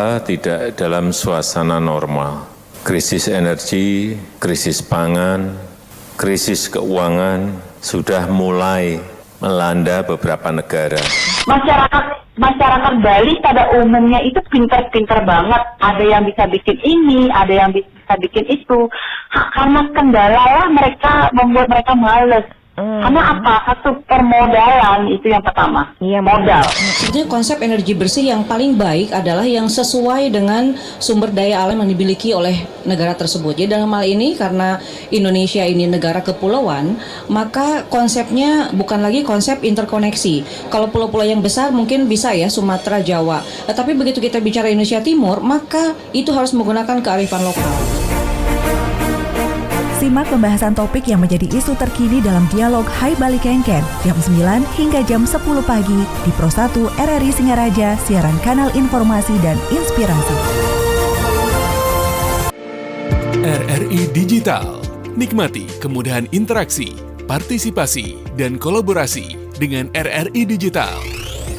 Tidak dalam suasana normal. Krisis energi, krisis pangan, krisis keuangan sudah mulai melanda beberapa negara. Masyarakat Bali pada umumnya itu pintar-pintar banget. Ada yang bisa bikin ini, ada yang bisa bikin itu. Karena kendala lah mereka membuat mereka males. Karena apa? Satu permodalan itu yang pertama. Iya, modal. Sebetulnya konsep energi bersih yang paling baik adalah yang sesuai dengan sumber daya alam yang dimiliki oleh negara tersebut. Jadi dalam hal ini karena Indonesia ini negara kepulauan, maka konsepnya bukan lagi konsep interkoneksi. Kalau pulau-pulau yang besar mungkin bisa ya Sumatera, Jawa. Tapi begitu kita bicara Indonesia Timur, maka itu harus menggunakan kearifan lokal. Simak pembahasan topik yang menjadi isu terkini dalam dialog Hai Bali Kengken jam 9 hingga jam 10 pagi di Pro 1 RRI Singaraja, siaran kanal informasi dan inspirasi. RRI Digital. Nikmati kemudahan interaksi, partisipasi, dan kolaborasi dengan RRI Digital.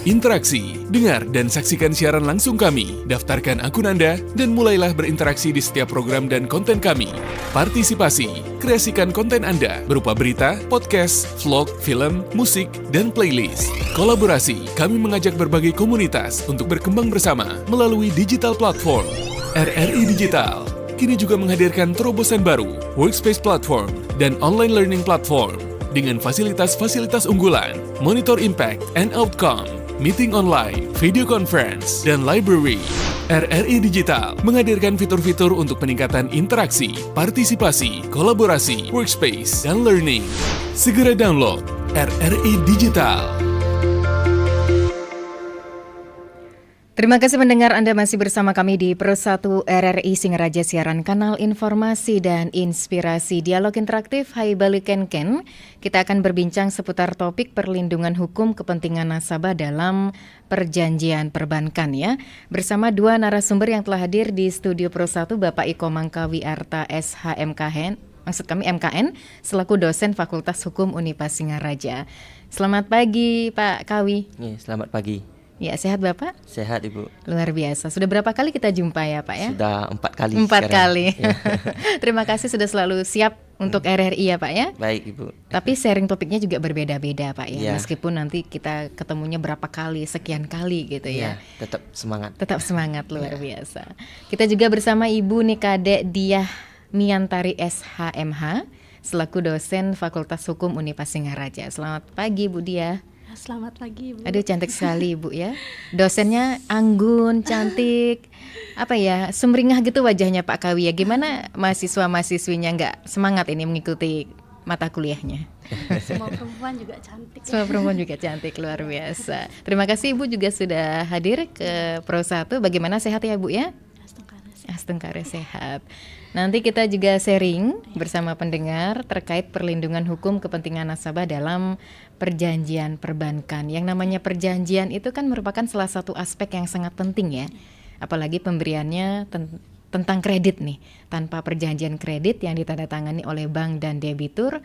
Interaksi, dengar dan saksikan siaran langsung kami, daftarkan akun Anda, dan mulailah berinteraksi di setiap program dan konten kami. Partisipasi, kreasikan konten Anda berupa berita, podcast, vlog, film, musik, dan playlist. Kolaborasi, kami mengajak berbagai komunitas untuk berkembang bersama melalui digital platform. RRI Digital kini juga menghadirkan terobosan baru, workspace platform, dan online learning platform dengan fasilitas-fasilitas unggulan, monitor impact and outcome, meeting online, video conference, dan library. RRI Digital menghadirkan fitur-fitur untuk peningkatan interaksi, partisipasi, kolaborasi, workspace, dan learning. Segera download RRI Digital. Terima kasih mendengar Anda masih bersama kami di Pro 1 RRI Singaraja, siaran kanal informasi dan inspirasi. Dialog interaktif Hai Bali Kengken. Kita akan berbincang seputar topik perlindungan hukum kepentingan nasabah dalam perjanjian perbankan ya. Bersama dua narasumber yang telah hadir di studio Pro 1, Bapak Iko Mangkawi Arta SHMKN, maksud kami MKN, selaku dosen Fakultas Hukum Unipas Singaraja. Selamat pagi Pak Kawi. Ya, selamat pagi. Ya, sehat Bapak? Sehat Ibu. Luar biasa. Sudah berapa kali kita jumpa ya Pak ya? Sudah 4 kali. 4 sekarang. kali. Ya. Terima kasih sudah selalu siap untuk RRI ya Pak ya. Baik Ibu. Tapi sharing topiknya juga berbeda-beda Pak ya. Ya. Meskipun nanti kita ketemunya berapa kali, sekian kali gitu ya. Tetap semangat. Tetap semangat, luar biasa. Kita juga bersama Ibu Nikade Diah Miantari SHMH selaku dosen Fakultas Hukum Unipas Singaraja. Selamat pagi Bu Diah. Selamat pagi Ibu. Aduh cantik sekali Ibu ya. Dosennya anggun, cantik. Apa ya, sumringah gitu wajahnya Pak Kawi ya. Gimana mahasiswa-mahasiswinya nggak semangat ini mengikuti mata kuliahnya? Semua perempuan juga cantik. Semua perempuan juga cantik, luar biasa. Terima kasih Ibu juga sudah hadir ke Pro 1. Bagaimana, sehat ya Bu ya? Astungkare sehat. Nanti kita juga sharing bersama pendengar terkait perlindungan hukum kepentingan nasabah dalam perjanjian perbankan. Yang namanya perjanjian itu kan merupakan salah satu aspek yang sangat penting ya. Apalagi pemberiannya tentang kredit nih. Tanpa perjanjian kredit yang ditandatangani oleh bank dan debitur,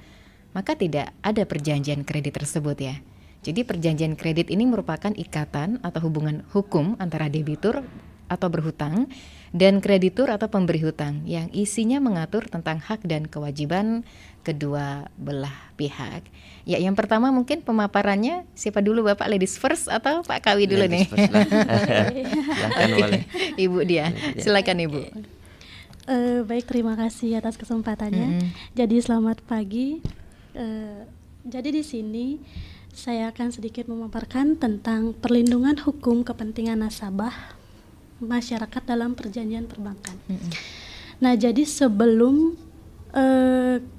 maka tidak ada perjanjian kredit tersebut ya. Jadi perjanjian kredit ini merupakan ikatan atau hubungan hukum antara debitur atau berhutang dan kreditur atau pemberi hutang yang isinya mengatur tentang hak dan kewajiban kedua belah pihak. Ya, yang pertama mungkin pemaparannya siapa dulu Bapak, ladies first atau Pak Kawi dulu nih? Silakan boleh. Ibu dia, silakan Ibu. Baik, terima kasih atas kesempatannya. Jadi selamat pagi. Jadi di sini saya akan sedikit memaparkan tentang perlindungan hukum kepentingan nasabah masyarakat dalam perjanjian perbankan. Nah, jadi sebelum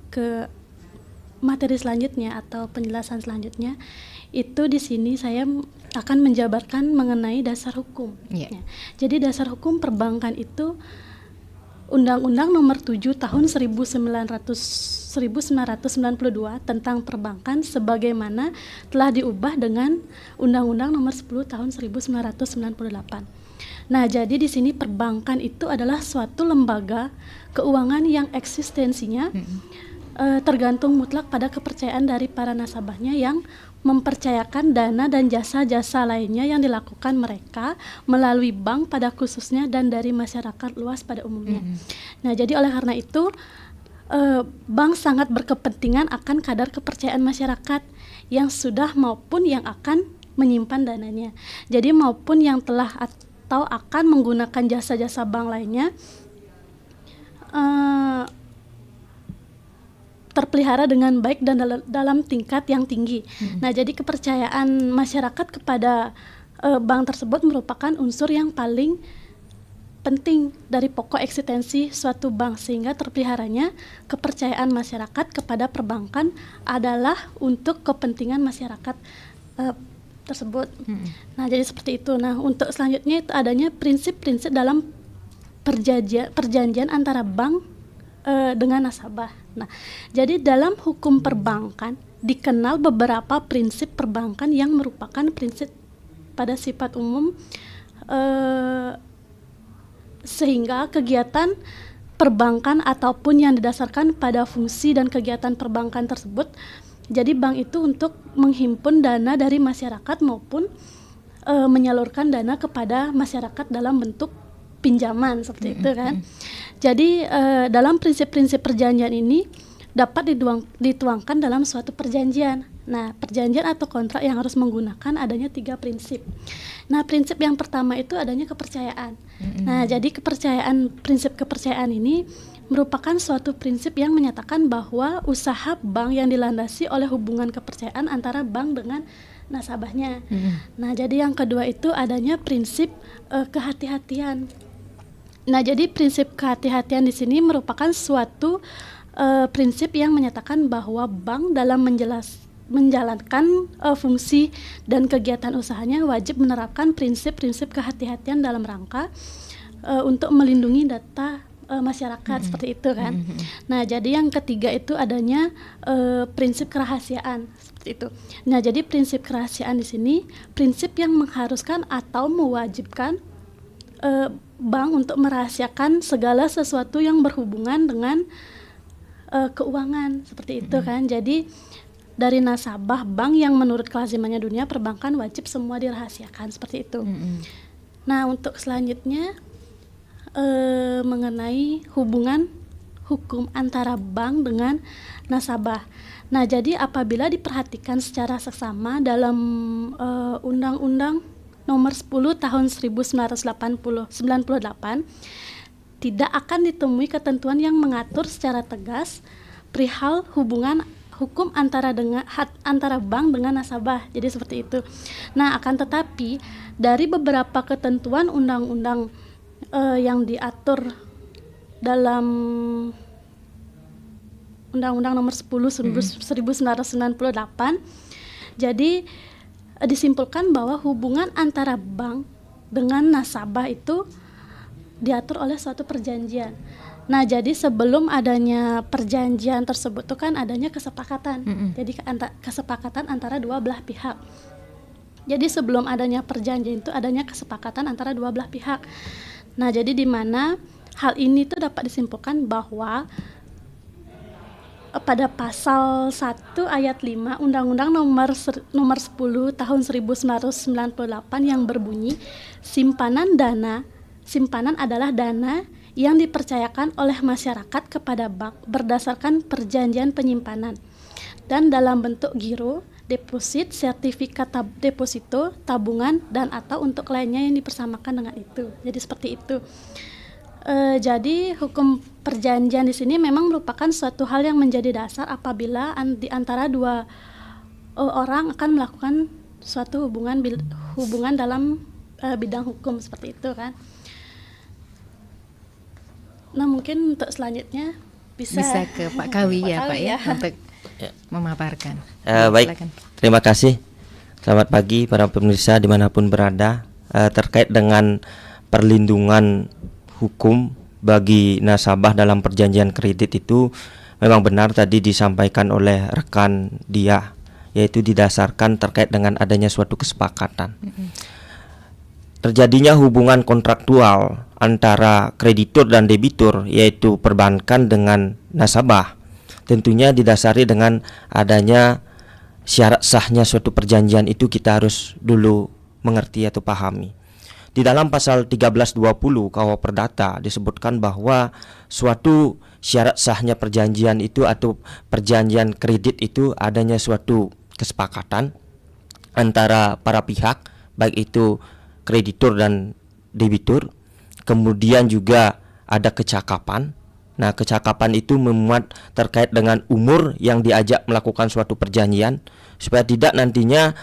ke materi selanjutnya atau penjelasan selanjutnya, itu di sini saya akan menjabarkan mengenai dasar hukum. Ya. Jadi dasar hukum perbankan itu Undang-Undang Nomor 7 Tahun 1992 tentang perbankan sebagaimana telah diubah dengan Undang-Undang Nomor 10 Tahun 1998. Nah, jadi di sini perbankan itu adalah suatu lembaga keuangan yang eksistensinya tergantung mutlak pada kepercayaan dari para nasabahnya yang mempercayakan dana dan jasa-jasa lainnya yang dilakukan mereka melalui bank pada khususnya dan dari masyarakat luas pada umumnya. Nah, jadi oleh karena itu bank sangat berkepentingan akan kadar kepercayaan masyarakat yang sudah maupun yang akan menyimpan dananya. Jadi maupun yang telah atau akan menggunakan jasa-jasa bank lainnya terpelihara dengan baik dan dalam tingkat yang tinggi. Nah, jadi kepercayaan masyarakat kepada bank tersebut merupakan unsur yang paling penting dari pokok eksistensi suatu bank, sehingga terpeliharanya kepercayaan masyarakat kepada perbankan adalah untuk kepentingan masyarakat tersebut. Nah, jadi seperti itu. Nah, untuk selanjutnya itu adanya prinsip-prinsip dalam perjanjian antara bank dengan nasabah. Nah, jadi dalam hukum perbankan dikenal beberapa prinsip perbankan yang merupakan prinsip pada sifat umum, sehingga kegiatan perbankan ataupun yang didasarkan pada fungsi dan kegiatan perbankan tersebut, jadi bank itu untuk menghimpun dana dari masyarakat maupun menyalurkan dana kepada masyarakat dalam bentuk pinjaman seperti itu kan. Jadi dalam prinsip-prinsip perjanjian ini dapat dituangkan dalam suatu perjanjian. Nah, perjanjian atau kontrak yang harus menggunakan adanya 3 prinsip. Nah, prinsip yang pertama itu adanya kepercayaan. Nah, jadi prinsip kepercayaan ini merupakan suatu prinsip yang menyatakan bahwa usaha bank yang dilandasi oleh hubungan kepercayaan antara bank dengan nasabahnya. Nah, jadi yang kedua itu adanya prinsip kehati-hatian. Nah, jadi prinsip kehati-hatian di sini merupakan suatu prinsip yang menyatakan bahwa bank dalam menjalankan fungsi dan kegiatan usahanya wajib menerapkan prinsip-prinsip kehati-hatian dalam rangka untuk melindungi data masyarakat seperti itu kan. Nah, jadi yang ketiga itu adanya prinsip kerahasiaan seperti itu. Nah, jadi prinsip kerahasiaan di sini prinsip yang mengharuskan atau mewajibkan bank untuk merahasiakan segala sesuatu yang berhubungan dengan keuangan seperti itu kan. Jadi dari nasabah bank yang menurut kelazimannya dunia perbankan wajib semua dirahasiakan seperti itu. Nah, untuk selanjutnya mengenai hubungan hukum antara bank dengan nasabah. Nah, jadi apabila diperhatikan secara seksama dalam Undang-Undang Nomor 10 Tahun 1998 tidak akan ditemui ketentuan yang mengatur secara tegas perihal hubungan hukum antara bank dengan nasabah. Jadi seperti itu. Nah, akan tetapi dari beberapa ketentuan undang-undang yang diatur dalam Undang-Undang Nomor 10 1998, jadi disimpulkan bahwa hubungan antara bank dengan nasabah itu diatur oleh suatu perjanjian. Nah, jadi sebelum adanya perjanjian tersebut itu kan adanya kesepakatan. Jadi kesepakatan antara dua belah pihak. Jadi sebelum adanya perjanjian itu adanya kesepakatan antara dua belah pihak. Nah, jadi di mana hal ini tuh dapat disimpulkan bahwa pada pasal 1 ayat 5 Undang-Undang Nomor 10 Tahun 1998 yang berbunyi simpanan adalah dana yang dipercayakan oleh masyarakat kepada bank berdasarkan perjanjian penyimpanan dan dalam bentuk giro, deposit, sertifikat deposito, tabungan dan atau untuk lainnya yang dipersamakan dengan itu. Jadi seperti itu. Jadi hukum perjanjian di sini memang merupakan suatu hal yang menjadi dasar apabila di antara dua orang akan melakukan suatu hubungan dalam bidang hukum seperti itu kan. Nah, mungkin untuk selanjutnya bisa ke Pak Kawi ya, Pak ya, untuk memaparkan. Baik, terima kasih. Selamat pagi para pemirsa dimanapun berada. Terkait dengan perlindungan hukum bagi nasabah dalam perjanjian kredit itu memang benar tadi disampaikan oleh rekan dia, yaitu didasarkan terkait dengan adanya suatu kesepakatan. Terjadinya hubungan kontraktual antara kreditur dan debitur, yaitu perbankan dengan nasabah, tentunya didasari dengan adanya syarat sahnya suatu perjanjian itu kita harus dulu mengerti atau pahami. Di dalam pasal 1320 KUH Perdata disebutkan bahwa suatu syarat sahnya perjanjian itu atau perjanjian kredit itu adanya suatu kesepakatan antara para pihak, baik itu kreditur dan debitur. Kemudian juga ada kecakapan. Nah, kecakapan itu memuat terkait dengan umur yang diajak melakukan suatu perjanjian, supaya tidak nantinya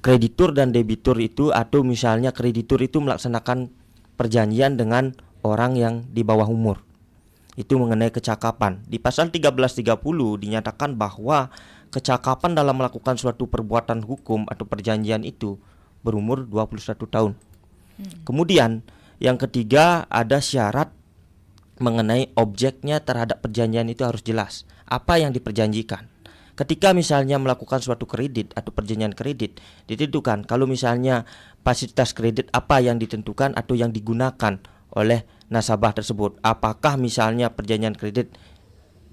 kreditur dan debitur itu, atau misalnya kreditur itu melaksanakan perjanjian dengan orang yang di bawah umur. Itu mengenai kecakapan. Di pasal 1330 dinyatakan bahwa kecakapan dalam melakukan suatu perbuatan hukum atau perjanjian itu berumur 21 tahun. Kemudian yang ketiga ada syarat mengenai objeknya terhadap perjanjian itu harus jelas. Apa yang diperjanjikan? Ketika misalnya melakukan suatu kredit atau perjanjian kredit, ditentukan kalau misalnya fasilitas kredit apa yang ditentukan atau yang digunakan oleh nasabah tersebut. Apakah misalnya perjanjian kredit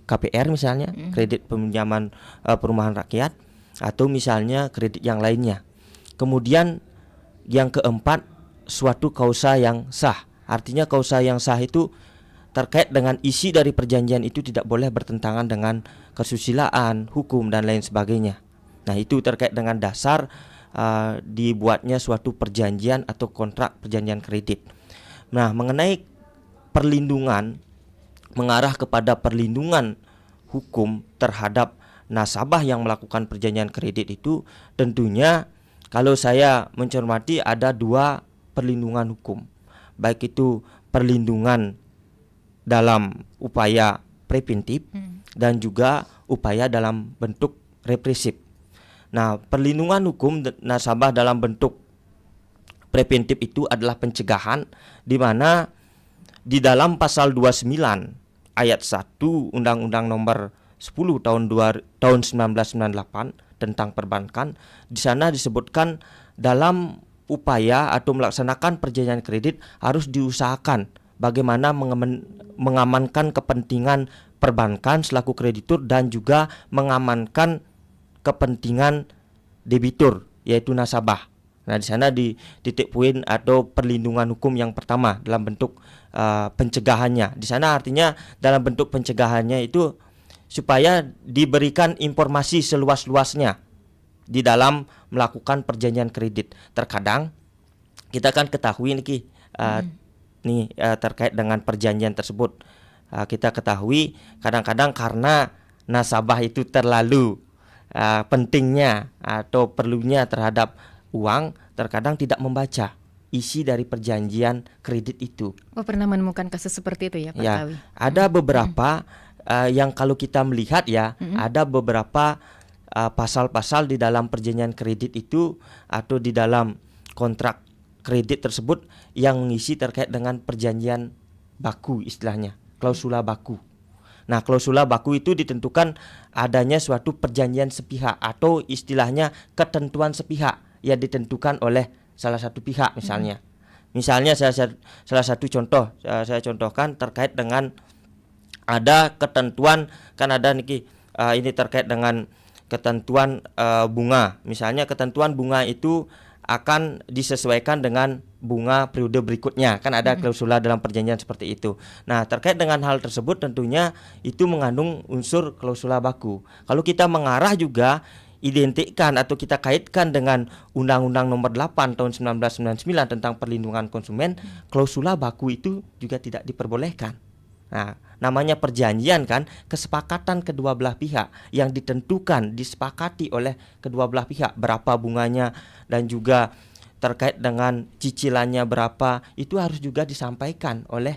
KPR misalnya, kredit pinjaman perumahan rakyat, atau misalnya kredit yang lainnya. Kemudian yang keempat, suatu kausa yang sah. Artinya kausa yang sah itu terkait dengan isi dari perjanjian itu tidak boleh bertentangan dengan kesusilaan, hukum, dan lain sebagainya. Nah, itu terkait dengan dasar dibuatnya suatu perjanjian atau kontrak perjanjian kredit. Nah, mengenai perlindungan, mengarah kepada perlindungan hukum terhadap nasabah yang melakukan perjanjian kredit itu, tentunya kalau saya mencermati ada dua perlindungan hukum, baik itu perlindungan dalam upaya preventif dan juga upaya dalam bentuk represif. Nah, perlindungan hukum nasabah dalam bentuk preventif itu adalah pencegahan, di mana di dalam pasal 29 ayat 1 Undang-Undang Nomor 10 tahun 1998 tentang perbankan, di sana disebutkan dalam upaya atau melaksanakan perjanjian kredit harus diusahakan bagaimana mengamankan kepentingan perbankan selaku kreditur dan juga mengamankan kepentingan debitur yaitu nasabah. Nah, di sana di titik poin atau perlindungan hukum yang pertama dalam bentuk pencegahannya. Di sana artinya dalam bentuk pencegahannya itu supaya diberikan informasi seluas-luasnya di dalam melakukan perjanjian kredit. Terkadang kita kan ketahui terkait dengan perjanjian tersebut, kita ketahui kadang-kadang karena nasabah itu terlalu pentingnya atau perlunya terhadap uang, terkadang tidak membaca isi dari perjanjian kredit itu. Oh, pernah menemukan kasus seperti itu ya, Pak Kawi? Ada beberapa yang kalau kita melihat ada beberapa pasal-pasal di dalam perjanjian kredit itu atau di dalam kontrak kredit tersebut yang mengisi terkait dengan perjanjian baku, istilahnya klausula baku. Nah, klausula baku itu ditentukan adanya suatu perjanjian sepihak atau istilahnya ketentuan sepihak yang ditentukan oleh salah satu pihak misalnya. Misalnya salah satu contoh saya contohkan terkait dengan ada ketentuan, kan ada ini terkait dengan ketentuan bunga. Misalnya ketentuan bunga itu akan disesuaikan dengan bunga periode berikutnya, kan ada klausula dalam perjanjian seperti itu. Nah, terkait dengan hal tersebut tentunya itu mengandung unsur klausula baku. Kalau kita mengarah juga identikkan atau kita kaitkan dengan Undang-Undang Nomor 8 tahun 1999 tentang perlindungan konsumen, klausula baku itu juga tidak diperbolehkan. Nah, namanya perjanjian kan kesepakatan kedua belah pihak yang ditentukan, disepakati oleh kedua belah pihak, berapa bunganya dan juga terkait dengan cicilannya berapa, itu harus juga disampaikan oleh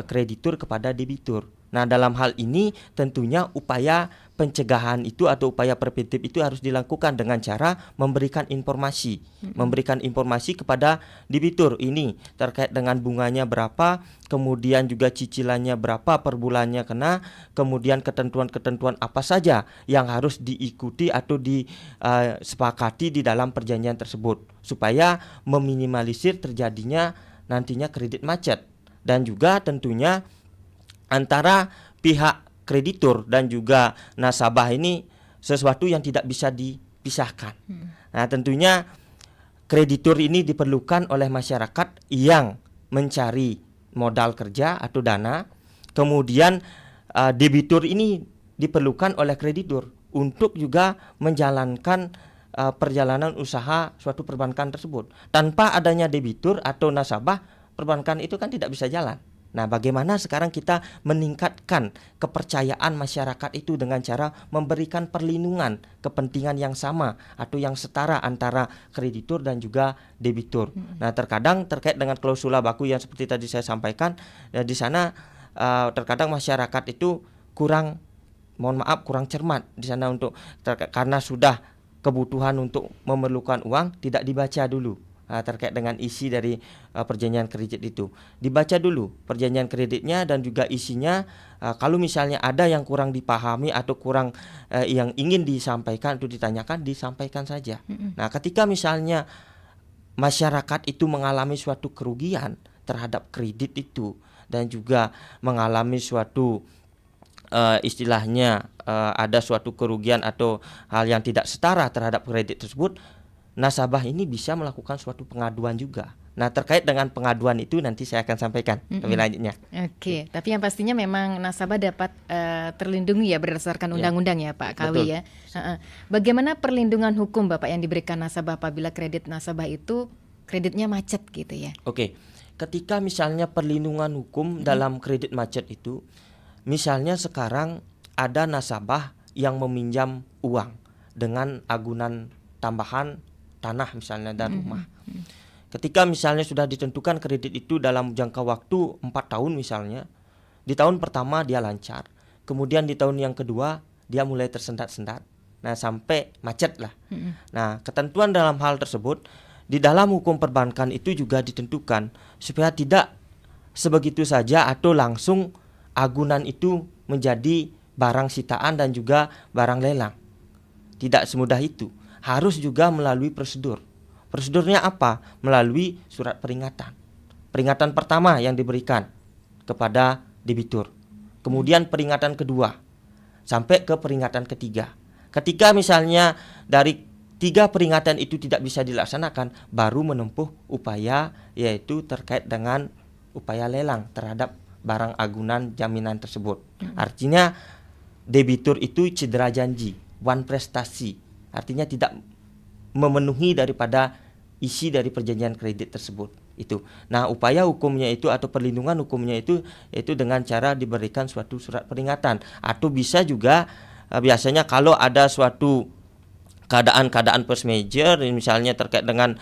kreditur kepada debitur. Nah, dalam hal ini tentunya upaya pencegahan itu atau upaya preventif itu harus dilakukan dengan cara memberikan informasi kepada debitur ini terkait dengan bunganya berapa, kemudian juga cicilannya berapa per bulannya kena, kemudian ketentuan-ketentuan apa saja yang harus diikuti atau disepakati di dalam perjanjian tersebut supaya meminimalisir terjadinya nantinya kredit macet. Dan juga tentunya antara pihak kreditur dan juga nasabah ini sesuatu yang tidak bisa dipisahkan. Nah, tentunya kreditur ini diperlukan oleh masyarakat yang mencari modal kerja atau dana. Kemudian debitur ini diperlukan oleh kreditur untuk juga menjalankan perjalanan usaha suatu perbankan tersebut. Tanpa adanya debitur atau nasabah, perbankan itu kan tidak bisa jalan. Nah, bagaimana sekarang kita meningkatkan kepercayaan masyarakat itu dengan cara memberikan perlindungan kepentingan yang sama atau yang setara antara kreditur dan juga debitur. Nah, terkadang terkait dengan klausula baku yang seperti tadi saya sampaikan, di sana terkadang masyarakat itu kurang cermat di sana karena sudah kebutuhan untuk memerlukan uang tidak dibaca dulu. Terkait dengan isi dari perjanjian kredit itu dibaca dulu perjanjian kreditnya dan juga isinya. Kalau misalnya ada yang kurang dipahami atau kurang yang ingin disampaikan atau disampaikan saja. Nah, ketika misalnya masyarakat itu mengalami suatu kerugian terhadap kredit itu dan juga mengalami suatu istilahnya ada suatu kerugian atau hal yang tidak setara terhadap kredit tersebut, nasabah ini bisa melakukan suatu pengaduan juga. Nah, terkait dengan pengaduan itu nanti saya akan sampaikan lebih lanjutnya. Oke, tapi yang pastinya memang nasabah dapat terlindungi ya berdasarkan undang-undang ya Pak Kawi ya. Bagaimana perlindungan hukum Bapak yang diberikan nasabah apabila kredit nasabah itu kreditnya macet gitu ya? Oke, ketika misalnya perlindungan hukum dalam kredit macet itu, misalnya sekarang ada nasabah yang meminjam uang dengan agunan tambahan tanah misalnya dan rumah. Ketika misalnya sudah ditentukan kredit itu dalam jangka waktu 4 tahun misalnya, di tahun pertama dia lancar, kemudian di tahun yang kedua dia mulai tersendat-sendat, nah sampai macet lah. Nah, ketentuan dalam hal tersebut di dalam hukum perbankan itu juga ditentukan supaya tidak sebegitu saja atau langsung agunan itu menjadi barang sitaan dan juga barang lelang. Tidak semudah itu. Harus juga melalui prosedur. Prosedurnya apa? Melalui surat peringatan. Peringatan pertama yang diberikan kepada debitur. Kemudian peringatan kedua sampai ke peringatan ketiga. Ketika misalnya dari 3 peringatan itu tidak bisa dilaksanakan, baru menempuh upaya yaitu terkait dengan upaya lelang terhadap barang agunan jaminan tersebut. Artinya debitur itu cedera janji, wan prestasi. Artinya tidak memenuhi daripada isi dari perjanjian kredit tersebut itu. Nah, upaya hukumnya itu atau perlindungan hukumnya itu yaitu dengan cara diberikan suatu surat peringatan atau bisa juga biasanya kalau ada suatu keadaan force majeure misalnya terkait dengan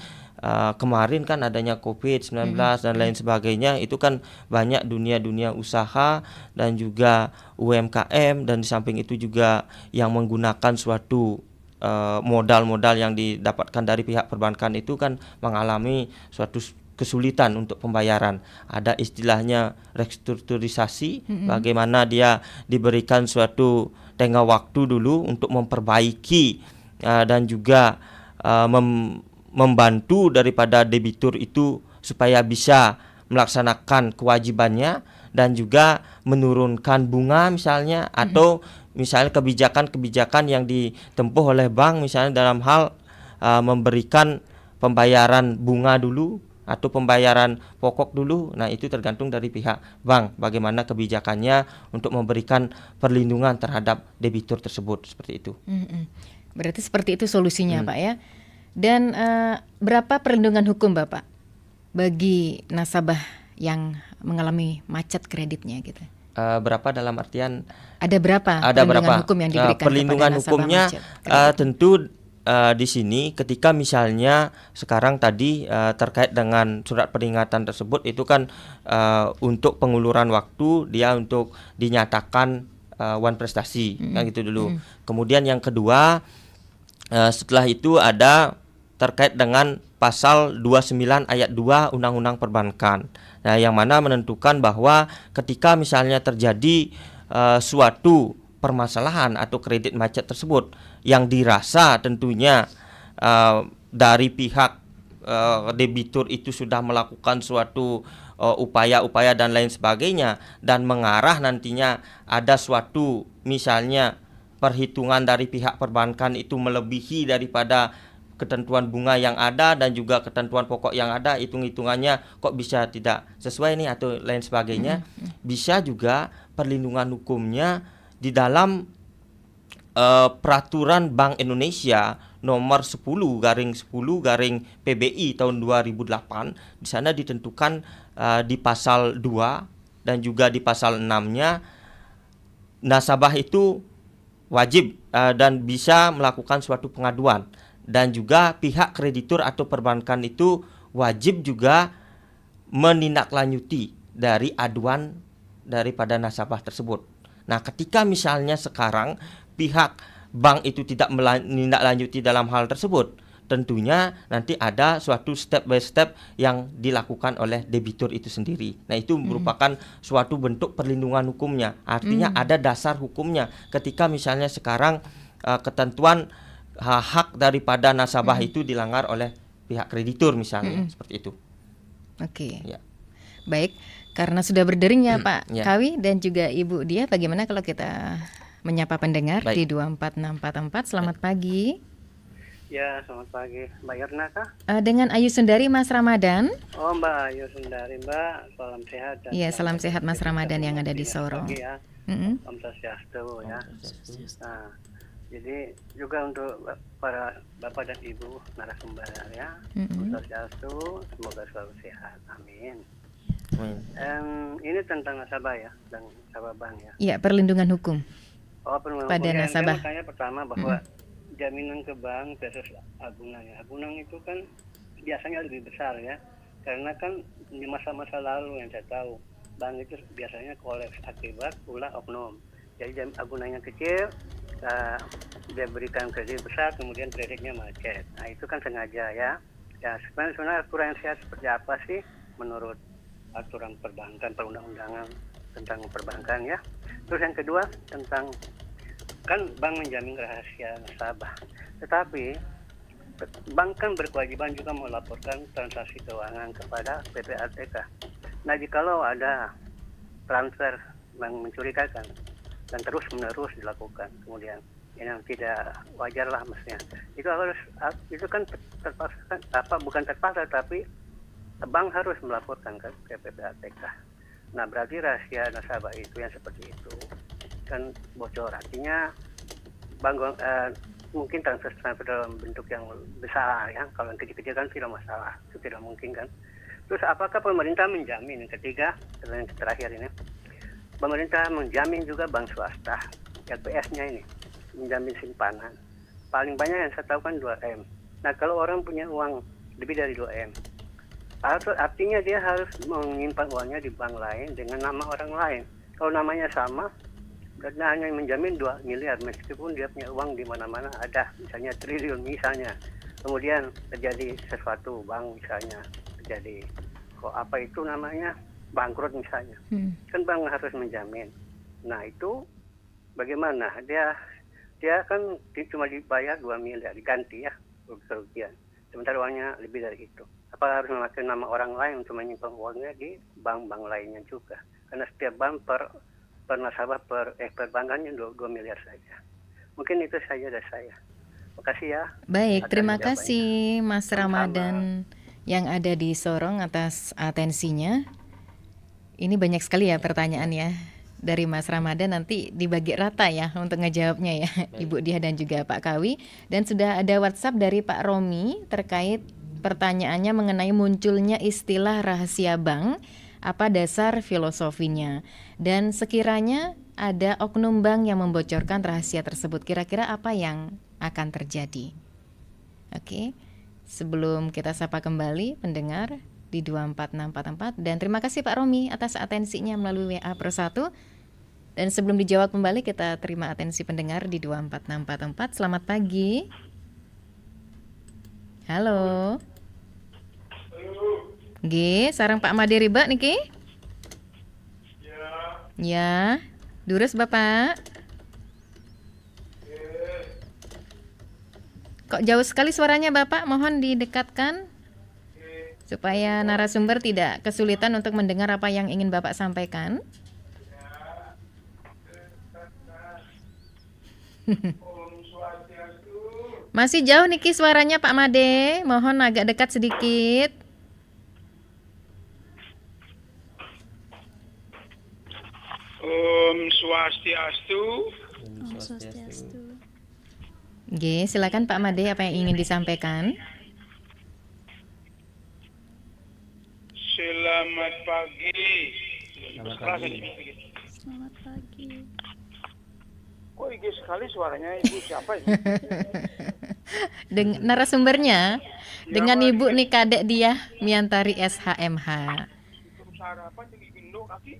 kemarin kan adanya COVID-19 dan lain sebagainya, itu kan banyak dunia usaha dan juga UMKM, dan di samping itu juga yang menggunakan suatu modal-modal yang didapatkan dari pihak perbankan itu kan mengalami suatu kesulitan untuk pembayaran. Ada istilahnya restrukturisasi, bagaimana dia diberikan suatu tengah waktu dulu untuk memperbaiki dan juga membantu daripada debitur itu supaya bisa melaksanakan kewajibannya dan juga menurunkan bunga misalnya, atau misalnya kebijakan yang ditempuh oleh bank misalnya dalam hal memberikan pembayaran bunga dulu atau pembayaran pokok dulu. Nah, itu tergantung dari pihak bank bagaimana kebijakannya untuk memberikan perlindungan terhadap debitur tersebut, seperti itu. Berarti seperti itu solusinya Pak ya. Dan berapa perlindungan hukum Bapak bagi nasabah yang mengalami macet kreditnya gitu? Berapa dalam artian? Ada perlindungan hukum yang diberikan perlindungan kepada nasabah hukumnya macet? Tentu di sini ketika misalnya sekarang tadi terkait dengan surat peringatan tersebut itu kan untuk penguluran waktu dia untuk dinyatakan wan prestasi kan gitu dulu. Kemudian yang kedua setelah itu ada terkait dengan pasal 29 ayat 2 Undang-Undang Perbankan. Nah, yang mana menentukan bahwa ketika misalnya terjadi suatu permasalahan atau kredit macet tersebut yang dirasa tentunya dari pihak debitur itu sudah melakukan suatu upaya-upaya dan lain sebagainya, dan mengarah nantinya ada suatu misalnya perhitungan dari pihak perbankan itu melebihi daripada ketentuan bunga yang ada dan juga ketentuan pokok yang ada, hitung-hitungannya kok bisa tidak sesuai nih atau lain sebagainya, bisa juga perlindungan hukumnya di dalam peraturan Bank Indonesia nomor 10/10/PBI tahun 2008. Di sana ditentukan di pasal 2 dan juga di pasal 6-nya nasabah itu wajib dan bisa melakukan suatu pengaduan, dan juga pihak kreditur atau perbankan itu wajib juga menindaklanjuti dari aduan daripada nasabah tersebut. Nah, ketika misalnya sekarang pihak bank itu tidak menindaklanjuti dalam hal tersebut, tentunya nanti ada suatu step by step yang dilakukan oleh debitur itu sendiri. Nah, itu merupakan suatu bentuk perlindungan hukumnya. Artinya ada dasar hukumnya ketika misalnya sekarang ketentuan hak daripada nasabah itu dilanggar oleh pihak kreditur misalnya, seperti itu. Oke. Ya. Baik, karena sudah berdering ya Pak Ya. Kawi dan juga Ibu Dia, bagaimana kalau kita menyapa pendengar Baik. di 24644. Selamat pagi. Ya, selamat pagi. Mbak Irna kah? Dengan Ayu Sundari, Mas Ramadan. Oh, Mbak Ayu Sundari, Mbak. Salam sehat. Dan Iya, salam sehat Mas Ramadan yang ada di Sorong. Pagi ya. Om Swastiastu ya. Nah, jadi juga untuk para Bapak dan Ibu narasumber ya. Om Swastiastu, semoga selalu sehat. Amin. Ini tentang nasabah ya, dan nasabah bank ya. Iya, perlindungan hukum Pada pada nasabah. Saya tanya pertama bahwa jaminan ke bank versus agunan ya. Agunan itu kan biasanya lebih besar ya, karena kan di masa-masa lalu yang saya tahu bank itu biasanya kolaps akibat ulah oknum. Jadi agunannya kecil, dia berikan kredit besar, kemudian kreditnya macet. Nah, itu kan sengaja ya. Ya, sebenarnya aturan yang sehat seperti apa sih menurut aturan perbankan, perundang-undangan tentang perbankan ya. Terus yang kedua tentang kan bank menjamin rahasia nasabah, tetapi bank kan berkewajiban juga melaporkan transaksi keuangan kepada PPATK. Nah, jikalau ada transfer yang mencurigakan dan terus-menerus dilakukan, kemudian yang tidak wajar lah maksudnya, itu kan terpaksa, bukan terpaksa, tapi bank harus melaporkan ke PPATK. Nah, berarti rahasia nasabah itu yang seperti itu kan bocor, artinya bank mungkin transfer dalam bentuk yang besar ya. Kalau yang kecil-kecil kan tidak masalah, itu tidak mungkin kan. Terus apakah pemerintah menjamin, yang ketiga yang terakhir ini, pemerintah menjamin juga bank swasta LPS-nya ini menjamin simpanan paling banyak yang saya tahu kan 2M. Nah, kalau orang punya uang lebih dari 2M, artinya dia harus menyimpan uangnya di bank lain dengan nama orang lain. Kalau namanya sama, dan hanya menjamin 2 miliar meskipun dia punya uang di mana-mana ada, misalnya triliun misalnya. Kemudian terjadi sesuatu, bank misalnya terjadi apa itu namanya bangkrut misalnya. Kan bank harus menjamin. Nah, itu bagaimana? Dia kan cuma dibayar 2 miliar diganti ya kerugian. Sementara uangnya lebih dari itu. Apa harus memakai nama orang lain untuk menyimpan uangnya di bank-bank lainnya juga? Karena setiap bank per nasabah perbankannya 2 miliar saja. Mungkin itu saja dari saya. Makasih ya. Baik, terima jawabannya. kasih Mas Ramadan yang ada di Sorong atas atensinya. Ini banyak sekali ya pertanyaan ya dari Mas Ramadan, nanti dibagi rata ya untuk ngejawabnya ya. Ibu Dia dan juga Pak Kawi. Dan sudah ada WhatsApp dari Pak Romi terkait pertanyaannya mengenai munculnya istilah rahasia bank. Apa dasar filosofinya? Dan sekiranya ada oknum bank yang membocorkan rahasia tersebut, kira-kira apa yang akan terjadi? Oke, sebelum kita sapa kembali pendengar di 24644, dan terima kasih Pak Romi atas atensinya melalui WA Persatu. Dan sebelum dijawab kembali, kita terima atensi pendengar di 24644. Selamat pagi. Halo. G, sarang Pak Made Riba niki? Ya. Durus Bapak. Kok jauh sekali suaranya Bapak? Mohon didekatkan. supaya narasumber tidak kesulitan untuk mendengar apa yang ingin Bapak sampaikan. Masih jauh niki suaranya Pak Made, mohon agak dekat sedikit. Om Swastiastu. Om Swastiastu. Oke, silakan Pak Made, apa yang ingin disampaikan? Selamat pagi. Selamat pagi. Selamat pagi. Kok IG sekali suaranya ibu siapa ini? Narasumbernya dengan Ibu nih Kadek Diah Miantari SHMH. Belum sarapan jadi gendong kaki.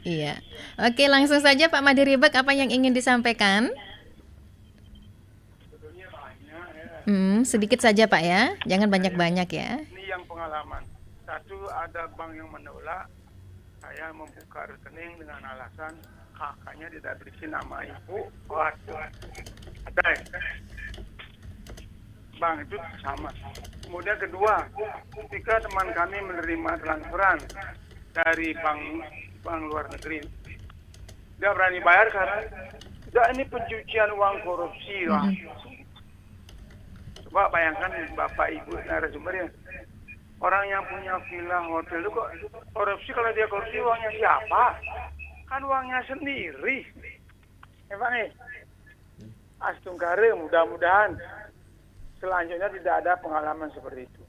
Iya. Oke, langsung saja Pak Made Ribek, apa yang ingin disampaikan? Sebetulnya banyak ya. Sedikit saja Pak ya, jangan banyak-banyak ya. Ini yang pengalaman. Satu, ada bank yang menolak saya membuka rekening dengan alasan kakaknya tidak berisi nama ibu. Waduh, ada ya? Bank itu sama. Kemudian kedua, ketika teman kami menerima transferan dari bank luar negeri, nggak berani bayar karena ini pencucian uang korupsi lah. Coba bayangkan Bapak Ibu narasumber ya, orang yang punya villa hotel itu kok korupsi. Kalau dia korupsi uangnya siapa? Kan uangnya sendiri. Emang Astungkare, mudah-mudahan selanjutnya tidak ada pengalaman seperti itu.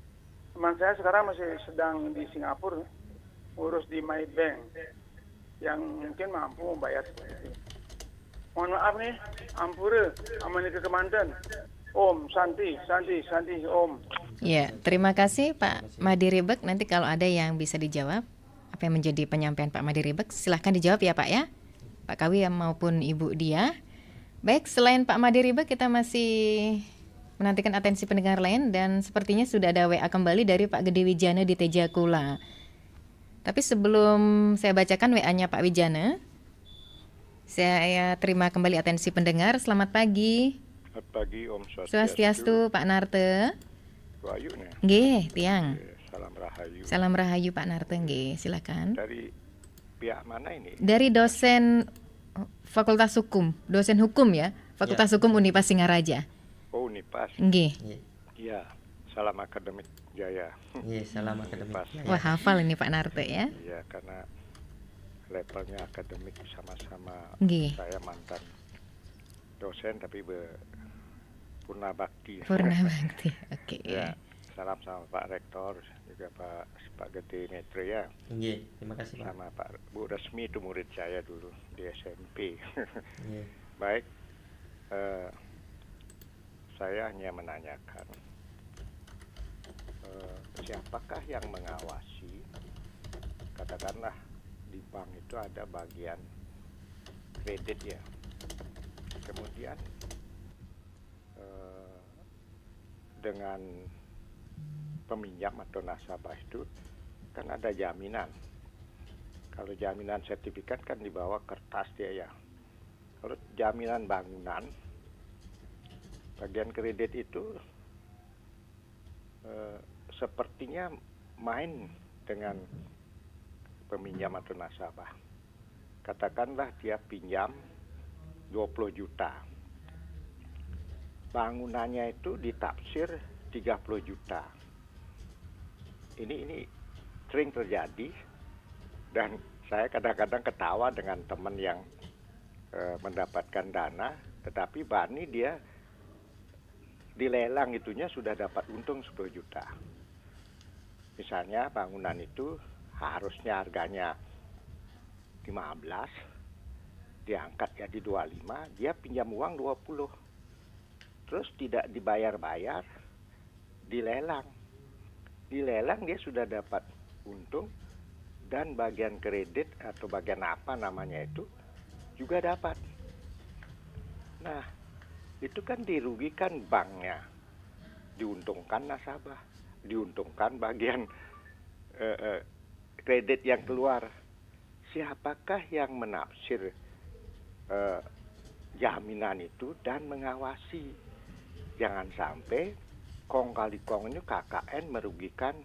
Teman saya sekarang masih sedang di Singapura, urus di Maybank, yang mungkin mampu membayar seperti itu. Mohon maaf nih, Ampura, Amani ke Kemanten. Om, Santi, Om. Ya, terima kasih Pak Made Ribek. Nanti kalau ada yang bisa dijawab, apa yang menjadi penyampaian Pak Made Ribek, silahkan dijawab ya Pak ya, Pak Kawi maupun Ibu Dia. Baik, selain Pak Made Ribek, kita masih menantikan atensi pendengar lain, dan sepertinya sudah ada WA kembali dari Pak Gede Wijana di Tejakula. Tapi sebelum saya bacakan WA-nya Pak Wijana, saya terima kembali atensi pendengar. Selamat pagi. Selamat pagi Om Swastiastu Pak Narte. Rahayu nih. Nggih, tiang. Salam Rahayu. Salam Rahayu Pak Narte, nggih, silakan. Dari pihak mana ini? Dari dosen Fakultas Hukum, dosen hukum ya, Fakultas Hukum Unipas Singaraja. Oh, Unipas. Nggih. Iya. Salam akademik Jaya. Iya, salam akademik Jaya. Wah, hafal ini Pak Narte ya. Iya, karena levelnya akademik sama-sama. Nggih. Saya mantan dosen tapi purna bakti. Purna bakti. Oke. Ya, salam sama Pak Rektor, juga Pak Gede Metre ya. Iya, terima kasih Pak. Sama Pak Bu Resmi, itu murid saya dulu di SMP. Iya. Baik. Saya hanya menanyakan, siapakah yang mengawasi, katakanlah di bank itu ada bagian kredit ya, kemudian dengan peminjam atau nasabah itu kan ada jaminan. Kalau jaminan sertifikat kan dibawa kertas dia ya. Kalau jaminan bangunan, bagian kredit itu sepertinya main dengan peminjam atau nasabah. Katakanlah dia pinjam 20 juta. Bangunannya itu ditafsir 30 juta. Ini sering terjadi, dan saya kadang-kadang ketawa dengan teman yang mendapatkan dana, tetapi Bani dia dilelang itunya sudah dapat untung 10 juta. Misalnya bangunan itu harusnya harganya 15, diangkat jadi 25, dia pinjam uang 20. Terus tidak dibayar-bayar, dilelang. Dilelang dia sudah dapat untung, dan bagian kredit atau bagian apa namanya itu juga dapat. Nah, itu kan dirugikan banknya, diuntungkan nasabah, diuntungkan bagian kredit yang keluar. Siapakah yang menafsir jaminan itu dan mengawasi? Jangan sampai kong kali kong ini KKN merugikan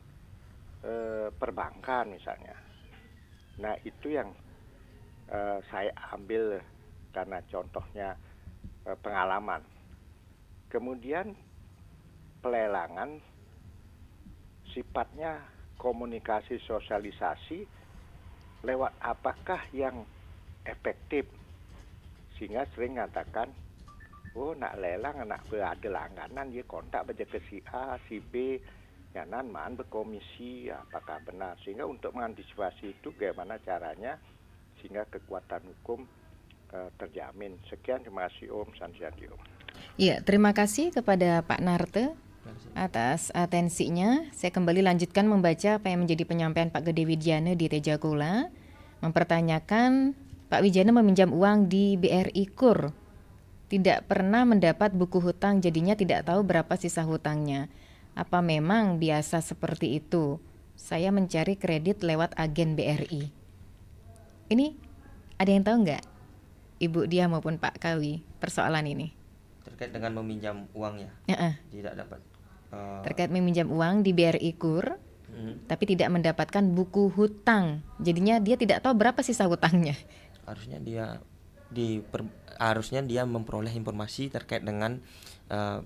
perbankan misalnya. Nah itu yang saya ambil karena contohnya pengalaman. Kemudian pelelangan sifatnya komunikasi sosialisasi lewat apakah yang efektif, sehingga sering mengatakan nak lelang nak berada langganan dia kontak baca ke si A, si B, yanan maan berkomisi, apakah benar, sehingga untuk mengantisipasi itu bagaimana caranya sehingga kekuatan hukum terjamin. Sekian, terima kasih Om Sanjadi Om. Ya, terima kasih kepada Pak Narte atas atensinya. Saya kembali lanjutkan membaca apa yang menjadi penyampaian Pak Gede Widiana di Tejakula, mempertanyakan Pak Widiana meminjam uang di BRI KUR, tidak pernah mendapat buku hutang, jadinya tidak tahu berapa sisa hutangnya. Apa memang biasa seperti itu? Saya mencari kredit lewat agen BRI. Ini ada yang tahu nggak, Ibu Dia maupun Pak Kawi, persoalan ini? Terkait dengan meminjam uang ya? Tidak dapat. Terkait meminjam uang di BRI KUR, tapi tidak mendapatkan buku hutang, jadinya dia tidak tahu berapa sisa hutangnya. Harusnya dia memperoleh informasi terkait dengan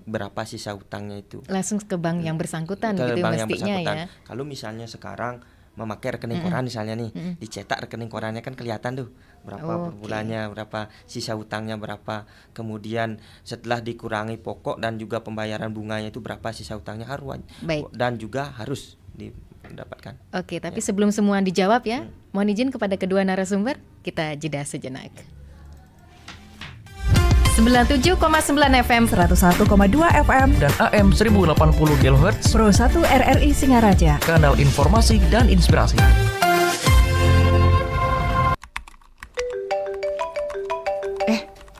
berapa sisa hutangnya itu. Langsung ke bank yang bersangkutan gitu mestinya ya. Kalau misalnya sekarang memakai rekening koran misalnya nih, dicetak rekening korannya kan kelihatan tuh berapa per bulannya, berapa sisa hutangnya berapa. Kemudian setelah dikurangi pokok dan juga pembayaran bunganya itu berapa sisa hutangnya dan juga harus didapatkan. Oke, tapi sebelum semua dijawab ya, mohon izin kepada kedua narasumber, kita jeda sejenak. 97,9 FM, 101,2 FM, dan AM 1080 kHz Pro 1 RRI Singaraja, kanal informasi dan inspirasi.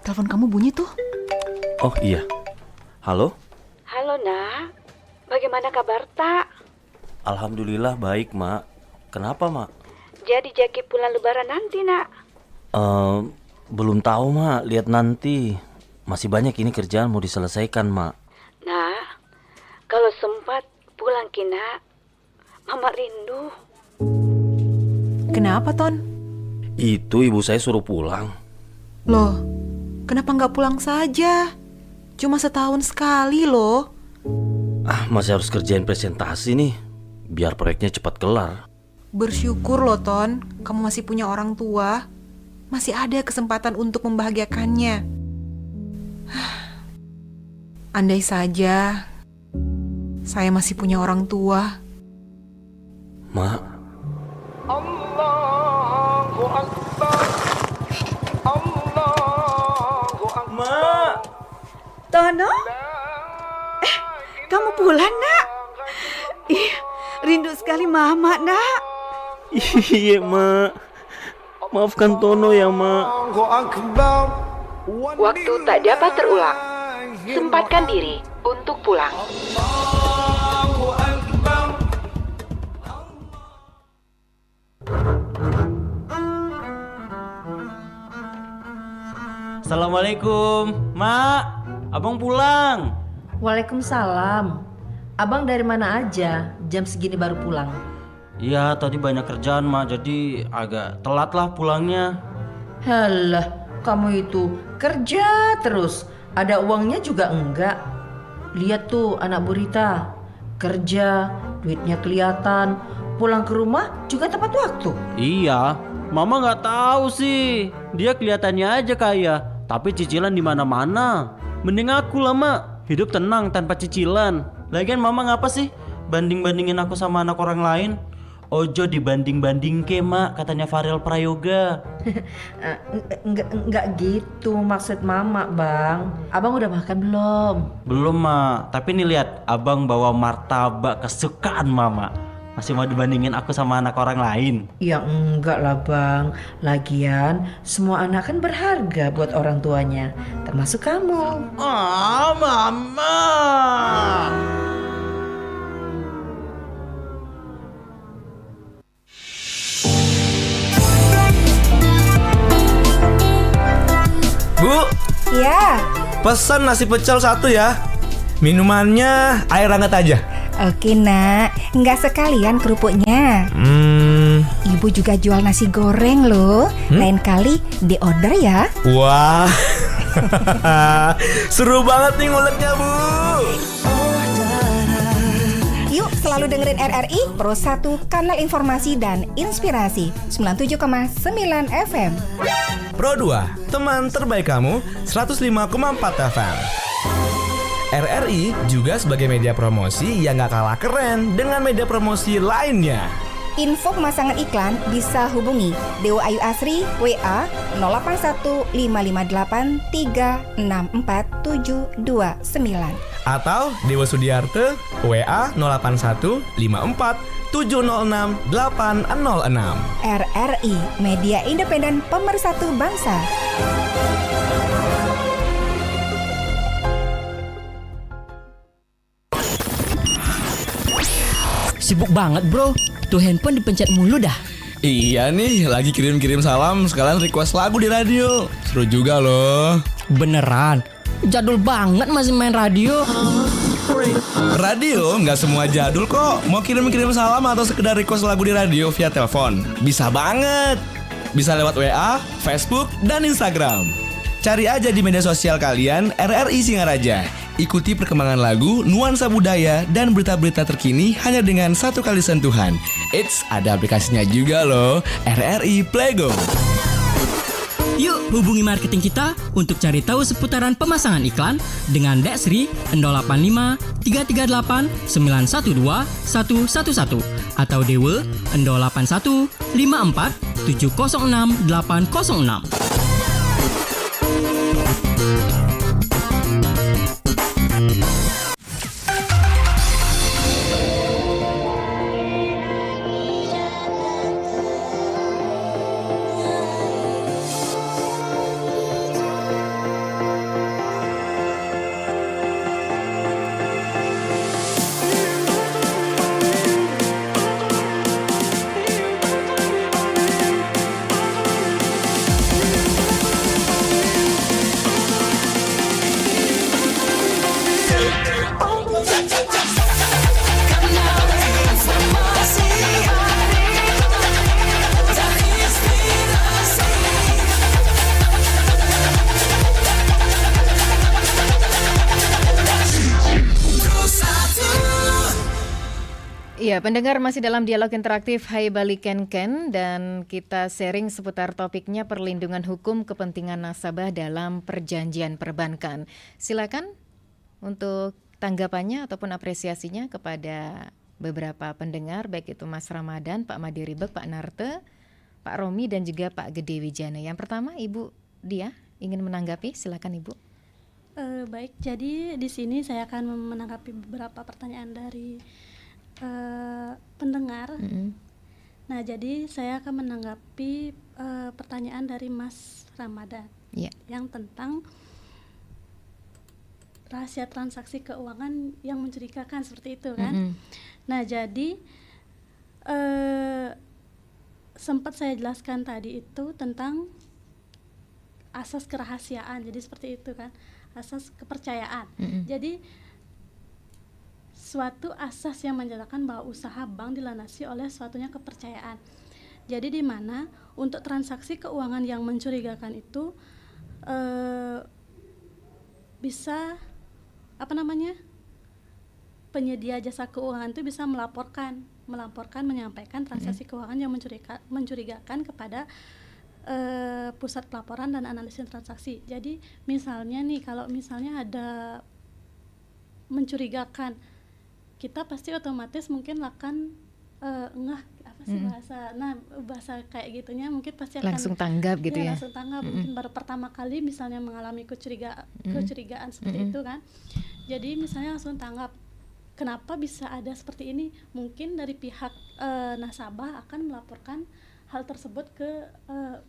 Telepon kamu bunyi tuh. Oh iya. Halo? Halo nak, bagaimana kabar tak? Alhamdulillah baik Mak. Kenapa Mak? Jadi Jaki pulang lebaran nanti nak? Belum tahu Mak, lihat nanti. Masih banyak ini kerjaan mau diselesaikan Mak. Nah, kalau sempat pulang kina, Mama rindu. Kenapa Ton? Itu ibu saya suruh pulang. Loh, kenapa nggak pulang saja? Cuma setahun sekali loh. Masih harus kerjain presentasi nih, biar proyeknya cepat kelar. Bersyukur loh Ton, kamu masih punya orang tua. Masih ada kesempatan untuk membahagiakannya. Andai saja saya masih punya orang tua. Mak. Allahu Akbar. Allahu Akbar. Mak. Tono? Kamu pulang nak? Ih, rindu sekali Mama nak. Iya Mak. Maafkan Tono ya Mak. Waktu tak dapat terulang. Sempatkan diri untuk pulang. Assalamualaikum, Mak. Abang pulang. Waalaikumsalam. Abang dari mana aja? Jam segini baru pulang. Iya, tadi banyak kerjaan, Mak. Jadi agak telat lah pulangnya. Halah, kamu itu kerja terus. Ada uangnya juga enggak. Lihat tuh anak Burita. Kerja, duitnya kelihatan. Pulang ke rumah juga tepat waktu. Iya, Mama nggak tahu sih. Dia kelihatannya aja kaya, tapi cicilan di mana-mana. Mending aku lah Mak, hidup tenang tanpa cicilan. Lagian Mama ngapa sih banding-bandingin aku sama anak orang lain? Ojo dibanding-banding ke Mak, katanya Farel Prayoga. Enggak gitu maksud Mama Bang. Abang udah makan belum? Belum Mak, tapi nih lihat Abang bawa martabak kesukaan Mama. Masih mau dibandingin aku sama anak orang lain? Ya enggak lah Bang. Lagian semua anak kan berharga buat orang tuanya, termasuk kamu. Mama. Bu. Ya. Pesan nasi pecel 1 ya. Minumannya air hangat aja. Oke nak, nggak sekalian kerupuknya. Ibu juga jual nasi goreng loh. Lain kali diorder ya. Wah, seru banget nih nguleknya Bu. Yuk selalu dengerin RRI Pro 1, kanal informasi dan inspirasi 97,9 FM. Pro 2, teman terbaik kamu 105,4 FM. RRI juga sebagai media promosi yang gak kalah keren dengan media promosi lainnya. Info pemasangan iklan bisa hubungi Dewa Ayu Asri WA 0815436479 atau Dewa Sudiarte WA 081547068606. RRI Media Independen Pemersatu Bangsa. Sibuk banget bro, tuh handphone dipencet mulu dah. Iya nih, lagi kirim-kirim salam sekalian request lagu di radio. Seru juga loh. Beneran, jadul banget masih main radio. Radio nggak semua jadul kok. Mau kirim-kirim salam atau sekedar request lagu di radio via telepon, bisa banget. Bisa lewat WA, Facebook, dan Instagram. Cari aja di media sosial kalian RRI Singaraja. Ikuti perkembangan lagu, nuansa budaya, dan berita-berita terkini hanya dengan satu kali sentuhan. Eits, ada aplikasinya juga loh, RRI Playgo. Yuk hubungi marketing kita untuk cari tahu seputaran pemasangan iklan dengan Desri 085 338 912 111 atau Dewa 081 54 706 806. Ya, pendengar masih dalam dialog interaktif Hai Bali Ken dan kita sharing seputar topiknya perlindungan hukum kepentingan nasabah dalam perjanjian perbankan. Silakan untuk tanggapannya ataupun apresiasinya kepada beberapa pendengar, baik itu Mas Ramadan, Pak Madi Ribek, Pak Narte, Pak Romi dan juga Pak Gede Wijana. Yang pertama Ibu Dia ingin menanggapi, silakan Ibu. Baik, jadi di sini saya akan menanggapi beberapa pertanyaan dari pendengar. Nah, jadi saya akan menanggapi pertanyaan dari Mas Ramadan yang tentang rahasia transaksi keuangan yang mencurigakan seperti itu kan. Nah, jadi sempat saya jelaskan tadi itu tentang asas kerahasiaan, jadi seperti itu kan, asas kepercayaan. Jadi suatu asas yang menyatakan bahwa usaha bank dilandasi oleh suatunya kepercayaan. Jadi di mana untuk transaksi keuangan yang mencurigakan itu bisa penyedia jasa keuangan itu bisa melaporkan menyampaikan transaksi keuangan yang mencurigakan kepada pusat pelaporan dan analisis transaksi. Jadi misalnya nih, kalau misalnya ada mencurigakan, kita pasti otomatis mungkin akan bahasa kayak gitunya mungkin pasti akan langsung tanggap gitu ya. Langsung tanggap, mungkin baru pertama kali misalnya mengalami kecurigaan seperti itu kan. Jadi misalnya langsung tanggap. Kenapa bisa ada seperti ini? Mungkin dari pihak nasabah akan melaporkan hal tersebut ke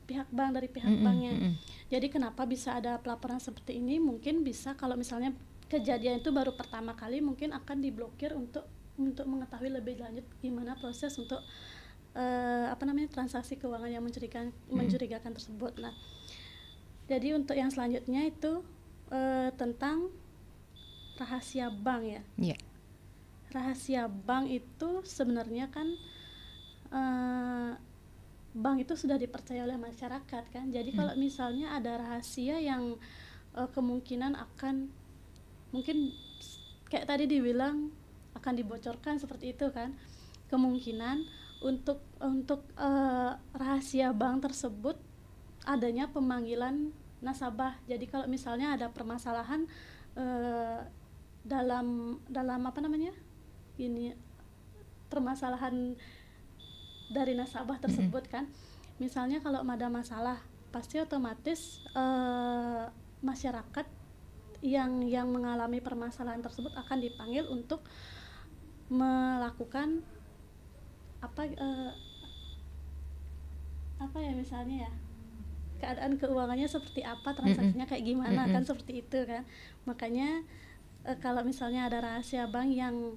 pihak bank, dari pihak banknya. Jadi kenapa bisa ada pelaporan seperti ini? Mungkin bisa kalau misalnya kejadian itu baru pertama kali, mungkin akan diblokir untuk mengetahui lebih lanjut gimana proses untuk transaksi keuangan yang mencurigakan tersebut. Nah, jadi untuk yang selanjutnya itu tentang rahasia bank ya. Iya. Rahasia bank itu sebenarnya kan bank itu sudah dipercaya oleh masyarakat kan. Jadi kalau misalnya ada rahasia yang kemungkinan akan mungkin kayak tadi dibilang akan dibocorkan seperti itu kan, kemungkinan untuk rahasia bank tersebut adanya pemanggilan nasabah. Jadi kalau misalnya ada permasalahan dalam apa namanya ini permasalahan dari nasabah tersebut kan, misalnya kalau ada masalah pasti otomatis masyarakat yang mengalami permasalahan tersebut akan dipanggil untuk melakukan apa ya misalnya ya keadaan keuangannya seperti apa, transaksinya kayak gimana kan, seperti itu kan. Makanya kalau misalnya ada rahasia bank yang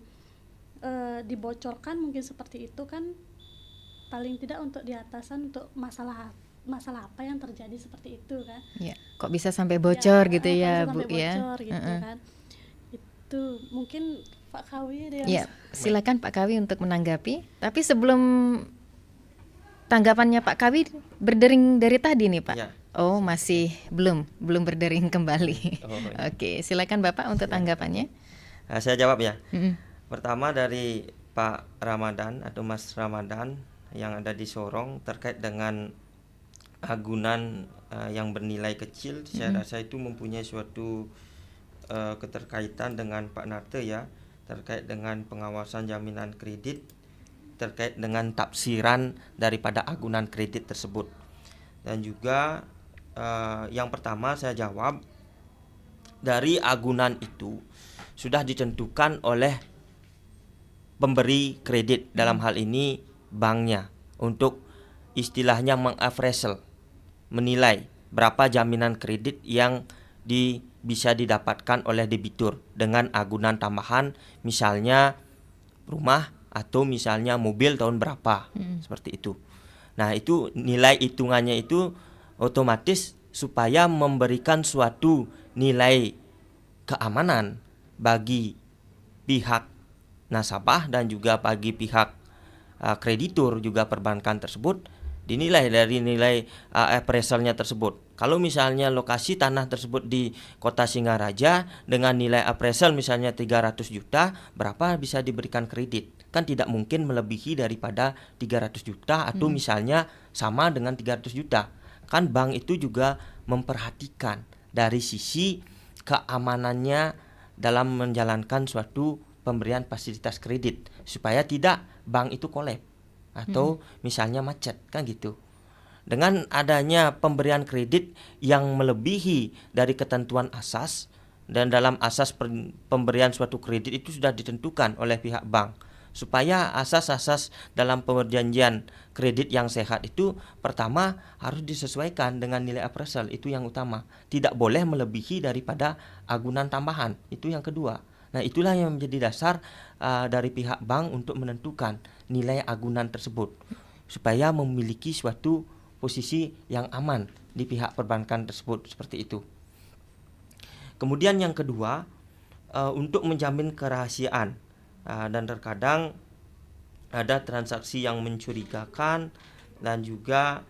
dibocorkan mungkin seperti itu kan, paling tidak untuk di atasan untuk masalah apa yang terjadi seperti itu kan. Ya, kok bisa sampai bocor gitu ya, Bu ya. Bocor gitu kan. Itu mungkin Pak Kawi ada yang Ya, silakan Pak Kawi untuk menanggapi. Tapi sebelum tanggapannya Pak Kawi berdering dari tadi nih, Pak. Ya. Oh, masih belum berdering kembali. Oh, ya. Oke, silakan Bapak untuk tanggapannya. Saya jawab ya. Pertama dari Pak Ramadan atau Mas Ramadan yang ada di Sorong terkait dengan agunan yang bernilai kecil, saya rasa itu mempunyai suatu keterkaitan dengan Pak Narte ya, terkait dengan pengawasan jaminan kredit, terkait dengan tafsiran daripada agunan kredit tersebut. Dan juga yang pertama saya jawab, dari agunan itu sudah ditentukan oleh pemberi kredit, dalam hal ini banknya, untuk istilahnya mengappraisal, menilai berapa jaminan kredit yang bisa didapatkan oleh debitur dengan agunan tambahan, misalnya rumah atau misalnya mobil tahun berapa, seperti itu. Nah, itu nilai hitungannya itu otomatis supaya memberikan suatu nilai keamanan bagi pihak nasabah dan juga bagi pihak kreditur juga perbankan tersebut, dinilai dari nilai appraisalnya tersebut. Kalau misalnya lokasi tanah tersebut di Kota Singaraja dengan nilai appraisal misalnya 300 juta, berapa bisa diberikan kredit? Kan tidak mungkin melebihi daripada 300 juta atau misalnya sama dengan 300 juta. Kan bank itu juga memperhatikan dari sisi keamanannya dalam menjalankan suatu pemberian fasilitas kredit supaya tidak bank itu kolab atau misalnya macet kan gitu. Dengan adanya pemberian kredit yang melebihi dari ketentuan asas, dan dalam asas pemberian suatu kredit itu sudah ditentukan oleh pihak bank, supaya asas-asas dalam perjanjian kredit yang sehat itu pertama harus disesuaikan dengan nilai appraisal, itu yang utama. Tidak boleh melebihi daripada agunan tambahan, itu yang kedua. Nah, itulah yang menjadi dasar dari pihak bank untuk menentukan nilai agunan tersebut supaya memiliki suatu posisi yang aman di pihak perbankan tersebut, seperti itu. Kemudian yang kedua, untuk menjamin kerahasiaan, dan terkadang ada transaksi yang mencurigakan, dan juga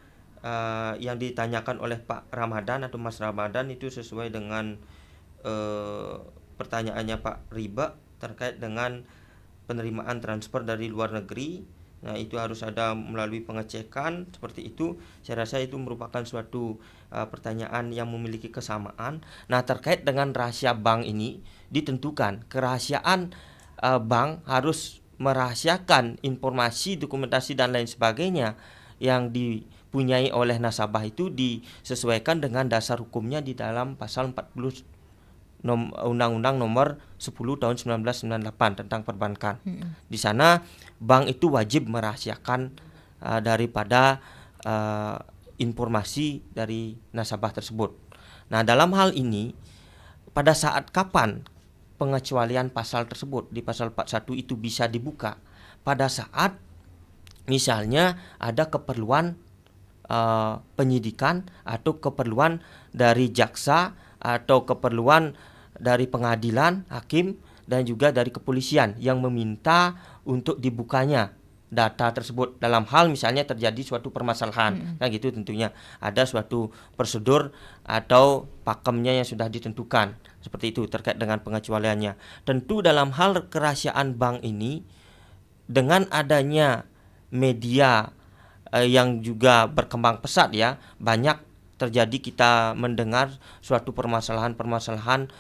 yang ditanyakan oleh Pak Ramadan atau Mas Ramadan itu sesuai dengan pertanyaannya Pak Riba terkait dengan penerimaan transfer dari luar negeri. Nah, itu harus ada melalui pengecekan seperti itu. Saya rasa itu merupakan suatu pertanyaan yang memiliki kesamaan. Nah, terkait dengan rahasia bank ini ditentukan kerahasiaan bank harus merahasiakan informasi, dokumentasi dan lain sebagainya yang dipunyai oleh nasabah itu disesuaikan dengan dasar hukumnya di dalam pasal 40 Undang-Undang nomor 10 tahun 1998 tentang perbankan. Di sana bank itu wajib merahasiakan daripada informasi dari nasabah tersebut. Nah, dalam hal ini pada saat kapan pengecualian pasal tersebut di pasal 41 itu bisa dibuka? Pada saat misalnya ada keperluan penyidikan atau keperluan dari jaksa atau keperluan dari pengadilan, hakim, dan juga dari kepolisian yang meminta untuk dibukanya data tersebut dalam hal misalnya terjadi suatu permasalahan. Nah gitu, tentunya ada suatu prosedur atau pakemnya yang sudah ditentukan seperti itu terkait dengan pengecualiannya. Tentu dalam hal kerahasiaan bank ini, dengan adanya media yang juga berkembang pesat ya, banyak terjadi kita mendengar suatu permasalahan-permasalahan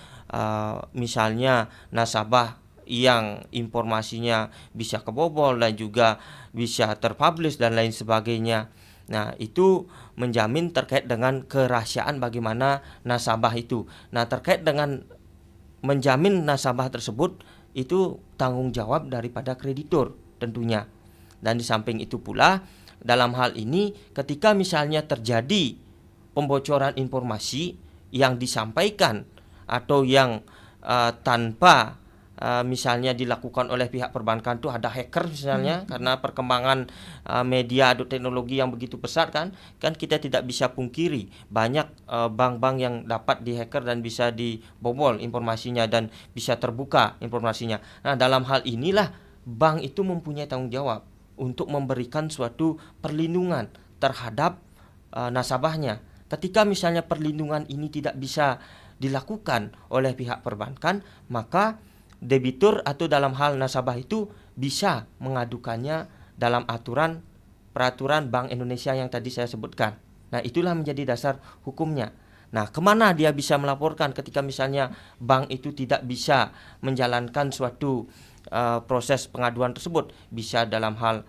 misalnya nasabah yang informasinya bisa kebobol dan juga bisa terpublish dan lain sebagainya. Nah, itu menjamin terkait dengan kerahasiaan bagaimana nasabah itu. Nah, terkait dengan menjamin nasabah tersebut itu tanggung jawab daripada kreditur tentunya. Dan di samping itu pula dalam hal ini ketika misalnya terjadi pembocoran informasi yang disampaikan atau yang tanpa misalnya dilakukan oleh pihak perbankan, tuh ada hacker misalnya, karena perkembangan media atau teknologi yang begitu pesat kan kita tidak bisa pungkiri banyak bank-bank yang dapat dihacker dan bisa dibobol informasinya dan bisa terbuka informasinya. Nah, dalam hal inilah bank itu mempunyai tanggung jawab untuk memberikan suatu perlindungan terhadap nasabahnya. Ketika misalnya perlindungan ini tidak bisa dilakukan oleh pihak perbankan, maka debitur atau dalam hal nasabah itu bisa mengadukannya dalam peraturan Bank Indonesia yang tadi saya sebutkan. Nah, itulah menjadi dasar hukumnya. Nah, kemana dia bisa melaporkan ketika misalnya bank itu tidak bisa menjalankan suatu proses pengaduan tersebut? Bisa dalam hal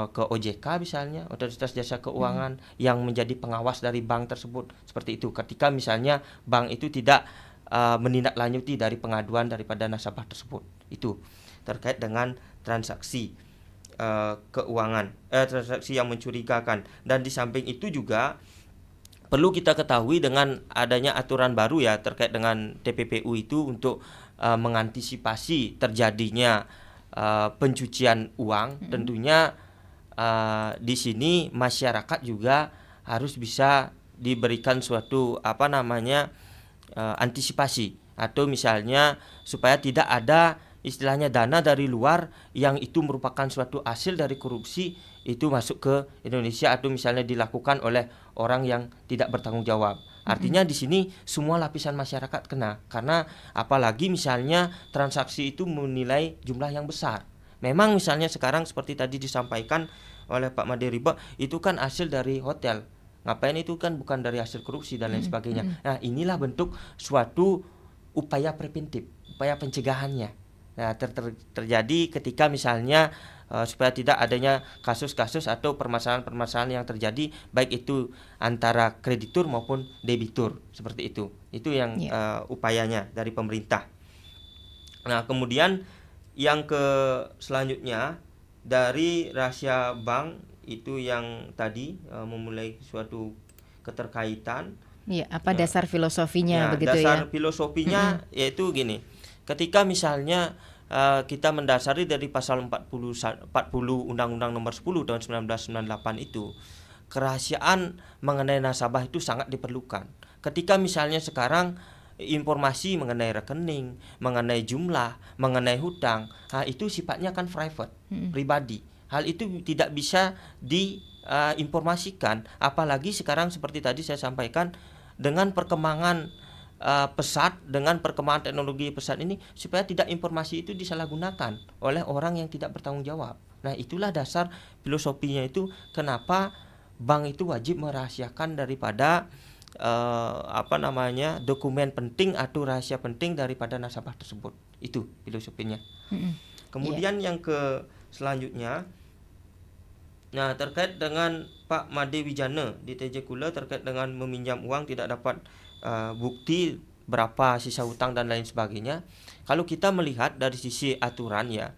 ke OJK misalnya, Otoritas Jasa Keuangan yang menjadi pengawas dari bank tersebut. Seperti itu, ketika misalnya bank itu tidak menindaklanjuti dari pengaduan daripada nasabah tersebut. Itu terkait dengan transaksi keuangan, transaksi yang mencurigakan. Dan di samping itu juga perlu kita ketahui dengan adanya aturan baru ya terkait dengan TPPU itu untuk mengantisipasi terjadinya pencucian uang. Tentunya di sini masyarakat juga harus bisa diberikan suatu antisipasi, atau misalnya supaya tidak ada istilahnya dana dari luar yang itu merupakan suatu hasil dari korupsi itu masuk ke Indonesia atau misalnya dilakukan oleh orang yang tidak bertanggung jawab. Artinya di sini semua lapisan masyarakat kena, karena apalagi misalnya transaksi itu menilai jumlah yang besar. Memang misalnya sekarang seperti tadi disampaikan oleh Pak Made Riba, itu kan hasil dari hotel. Ngapain, itu kan bukan dari hasil korupsi dan lain sebagainya. Nah, inilah bentuk suatu upaya preventif, upaya pencegahannya. Nah, terjadi ketika misalnya supaya tidak adanya kasus-kasus atau permasalahan-permasalahan yang terjadi baik itu antara kreditur maupun debitur, seperti itu. Itu yang upayanya dari pemerintah. Nah, kemudian yang selanjutnya dari rahasia bank itu yang tadi memulai suatu keterkaitan. Iya, apa dasar filosofinya begitu ya? Dasar filosofinya yaitu gini. Ketika misalnya kita mendasari dari pasal 40 Undang-Undang Nomor 10 tahun 1998 itu, kerahasiaan mengenai nasabah itu sangat diperlukan. Ketika misalnya sekarang informasi mengenai rekening, mengenai jumlah, mengenai hutang, itu sifatnya kan private, pribadi. Hal itu tidak bisa diinformasikan, apalagi sekarang seperti tadi saya sampaikan dengan perkembangan pesat, dengan perkembangan teknologi pesat ini, supaya tidak informasi itu disalahgunakan oleh orang yang tidak bertanggung jawab. Nah, itulah dasar filosofinya itu kenapa bank itu wajib merahasiakan daripada dokumen penting atau rahasia penting daripada nasabah tersebut. Itu filosofinya. Kemudian yang selanjutnya, nah terkait dengan Pak Made Wijana di TJ Kula terkait dengan meminjam uang tidak dapat bukti berapa sisa hutang dan lain sebagainya. Kalau kita melihat dari sisi aturan ya,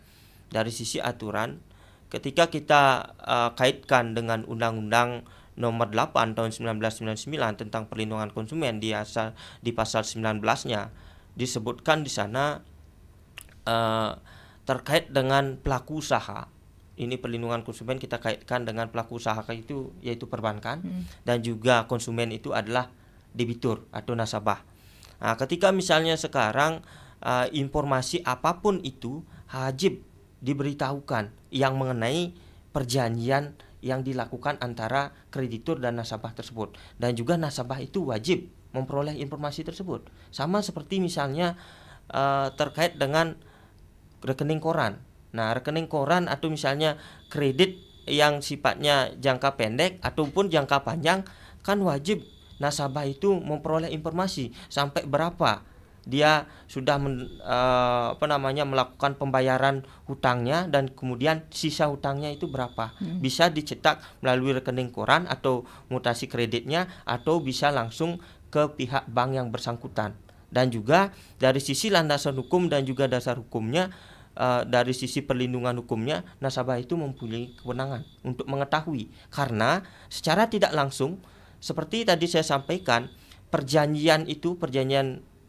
dari sisi aturan ketika kita kaitkan dengan Undang-Undang Nomor 8 tahun 1999 tentang perlindungan konsumen, di pasal 19-nya disebutkan di sana terkait dengan pelaku usaha. Ini perlindungan konsumen kita kaitkan dengan pelaku usaha itu yaitu perbankan, dan juga konsumen itu adalah debitur atau nasabah. Nah, ketika misalnya sekarang informasi apapun itu wajib diberitahukan yang mengenai perjanjian yang dilakukan antara kreditur dan nasabah tersebut, dan juga nasabah itu wajib memperoleh informasi tersebut. Sama seperti misalnya terkait dengan rekening koran. Nah, rekening koran atau misalnya kredit yang sifatnya jangka pendek ataupun jangka panjang, kan wajib nasabah itu memperoleh informasi sampai berapa dia sudah melakukan pembayaran hutangnya, dan kemudian sisa hutangnya itu berapa. Bisa dicetak melalui rekening koran atau mutasi kreditnya, atau bisa langsung ke pihak bank yang bersangkutan. Dan juga dari sisi landasan hukum dan juga dasar hukumnya, dari sisi perlindungan hukumnya, nasabah itu mempunyai kewenangan untuk mengetahui, karena secara tidak langsung seperti tadi saya sampaikan, perjanjian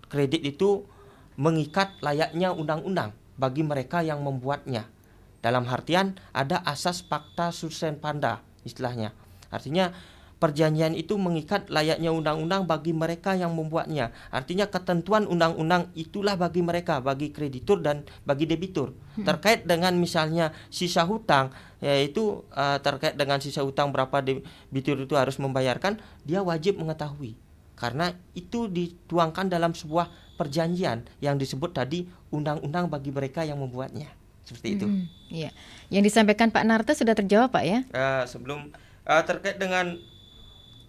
kredit itu mengikat layaknya undang-undang bagi mereka yang membuatnya. Dalam artian ada asas pacta sunt servanda istilahnya. Artinya perjanjian itu mengikat layaknya undang-undang bagi mereka yang membuatnya. Artinya ketentuan undang-undang itulah bagi mereka, bagi kreditur dan bagi debitur. Terkait dengan misalnya sisa hutang, yaitu terkait dengan sisa hutang berapa debitur itu harus membayarkan, dia wajib mengetahui. Karena itu dituangkan dalam sebuah perjanjian yang disebut tadi undang-undang bagi mereka yang membuatnya. Seperti itu. Iya. Yang disampaikan Pak Narto sudah terjawab, Pak ya? Sebelum terkait dengan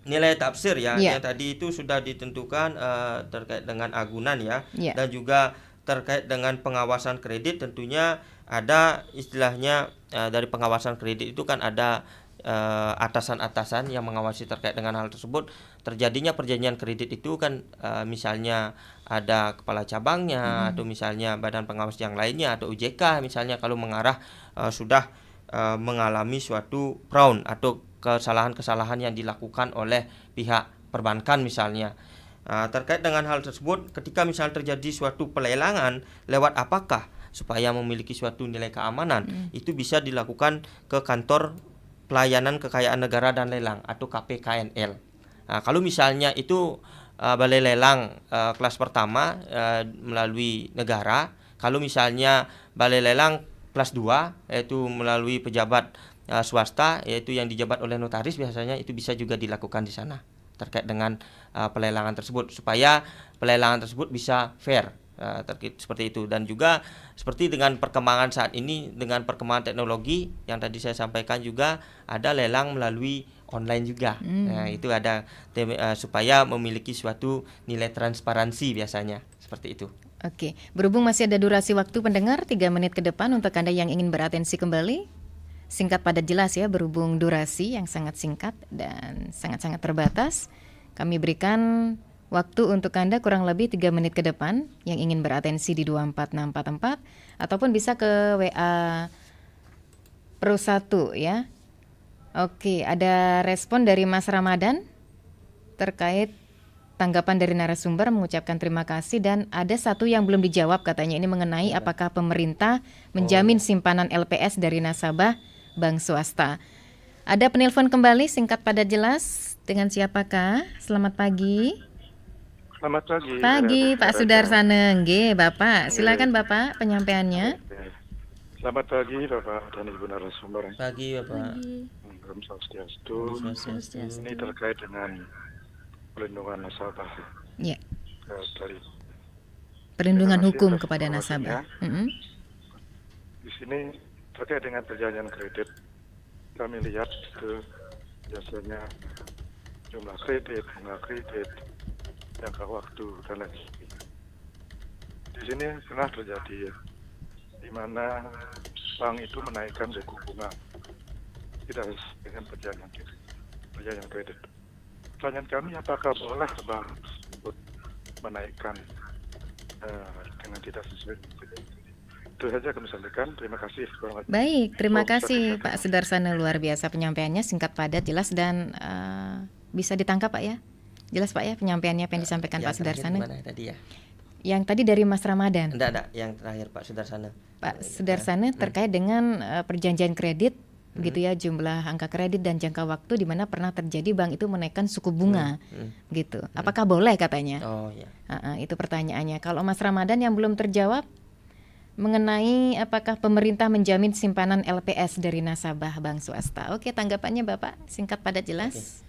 nilai tafsir ya, yang tadi itu sudah ditentukan terkait dengan agunan ya, dan juga terkait dengan pengawasan kredit tentunya ada istilahnya dari pengawasan kredit itu kan ada atasan-atasan yang mengawasi terkait dengan hal tersebut. Terjadinya perjanjian kredit itu kan misalnya ada kepala cabangnya atau misalnya badan pengawas yang lainnya atau OJK misalnya kalau mengarah sudah mengalami suatu fraud atau kesalahan-kesalahan yang dilakukan oleh pihak perbankan misalnya. Terkait dengan hal tersebut, ketika misalnya terjadi suatu pelelangan lewat apakah supaya memiliki suatu nilai keamanan, itu bisa dilakukan ke kantor pelayanan kekayaan negara dan lelang atau KPKNL. Kalau misalnya itu balai lelang kelas pertama melalui negara, kalau misalnya balai lelang kelas 2 yaitu melalui pejabat swasta yaitu yang dijabat oleh notaris, biasanya itu bisa juga dilakukan di sana terkait dengan pelelangan tersebut supaya pelelangan tersebut bisa fair. Seperti itu. Dan juga seperti dengan perkembangan saat ini, dengan perkembangan teknologi yang tadi saya sampaikan, juga ada lelang melalui online juga. Nah, itu ada supaya memiliki suatu nilai transparansi biasanya seperti itu. Oke, berhubung masih ada durasi waktu pendengar 3 menit ke depan untuk Anda yang ingin beratensi kembali, singkat padat jelas ya, berhubung durasi yang sangat singkat dan sangat-sangat terbatas, kami berikan waktu untuk Anda kurang lebih 3 menit ke depan yang ingin beratensi di 24644 ataupun bisa ke WA Pro 1 ya. Oke, ada respon dari Mas Ramadan terkait tanggapan dari narasumber, mengucapkan terima kasih, dan ada satu yang belum dijawab katanya, ini mengenai apakah pemerintah menjamin simpanan LPS dari nasabah bank swasta. Ada penelpon kembali, singkat padat jelas, dengan siapakah? Selamat pagi. Selamat pagi. Pagi, Pak Sudarsana. Nggih, Bapak. Silakan Bapak penyampaiannya. Selamat pagi Bapak dan Ibu narasumber. Pagi Bapak. Salam Swastiastu. Ini terkait dengan perlindungan nasabah. Iya. Dari perlindungan hukum kepada nasabah. Di sini terkait dengan perjanjian kredit, kami lihat itu biasanya jumlah kredit, bunga kredit, jangka waktu dan lain sebagainya. Di sini pernah terjadi di mana bank itu menaikkan suku bunga tidak dengan perjanjian kredit. Pertanyaan kami, apakah boleh bank tersebut menaikkan dengan tidak sesuai? Itu saja kami sampaikan. Terima kasih. Baik, terima kasih Pak Sudarsana, luar biasa penyampaiannya, singkat padat jelas dan bisa ditangkap Pak ya. Jelas Pak ya penyampaiannya apa yang disampaikan Pak Sudarsana. Tadi ya? Yang tadi dari Mas Ramadan. Enggak, yang terakhir Pak Sudarsana. Pak Sudarsana terkait dengan perjanjian kredit begitu ya, jumlah angka kredit dan jangka waktu di mana pernah terjadi bank itu menaikkan suku bunga, gitu. Apakah boleh katanya? Oh ya. Itu pertanyaannya. Kalau Mas Ramadan yang belum terjawab mengenai apakah pemerintah menjamin simpanan LPS dari nasabah bank swasta. Oke, tanggapannya Bapak singkat padat jelas.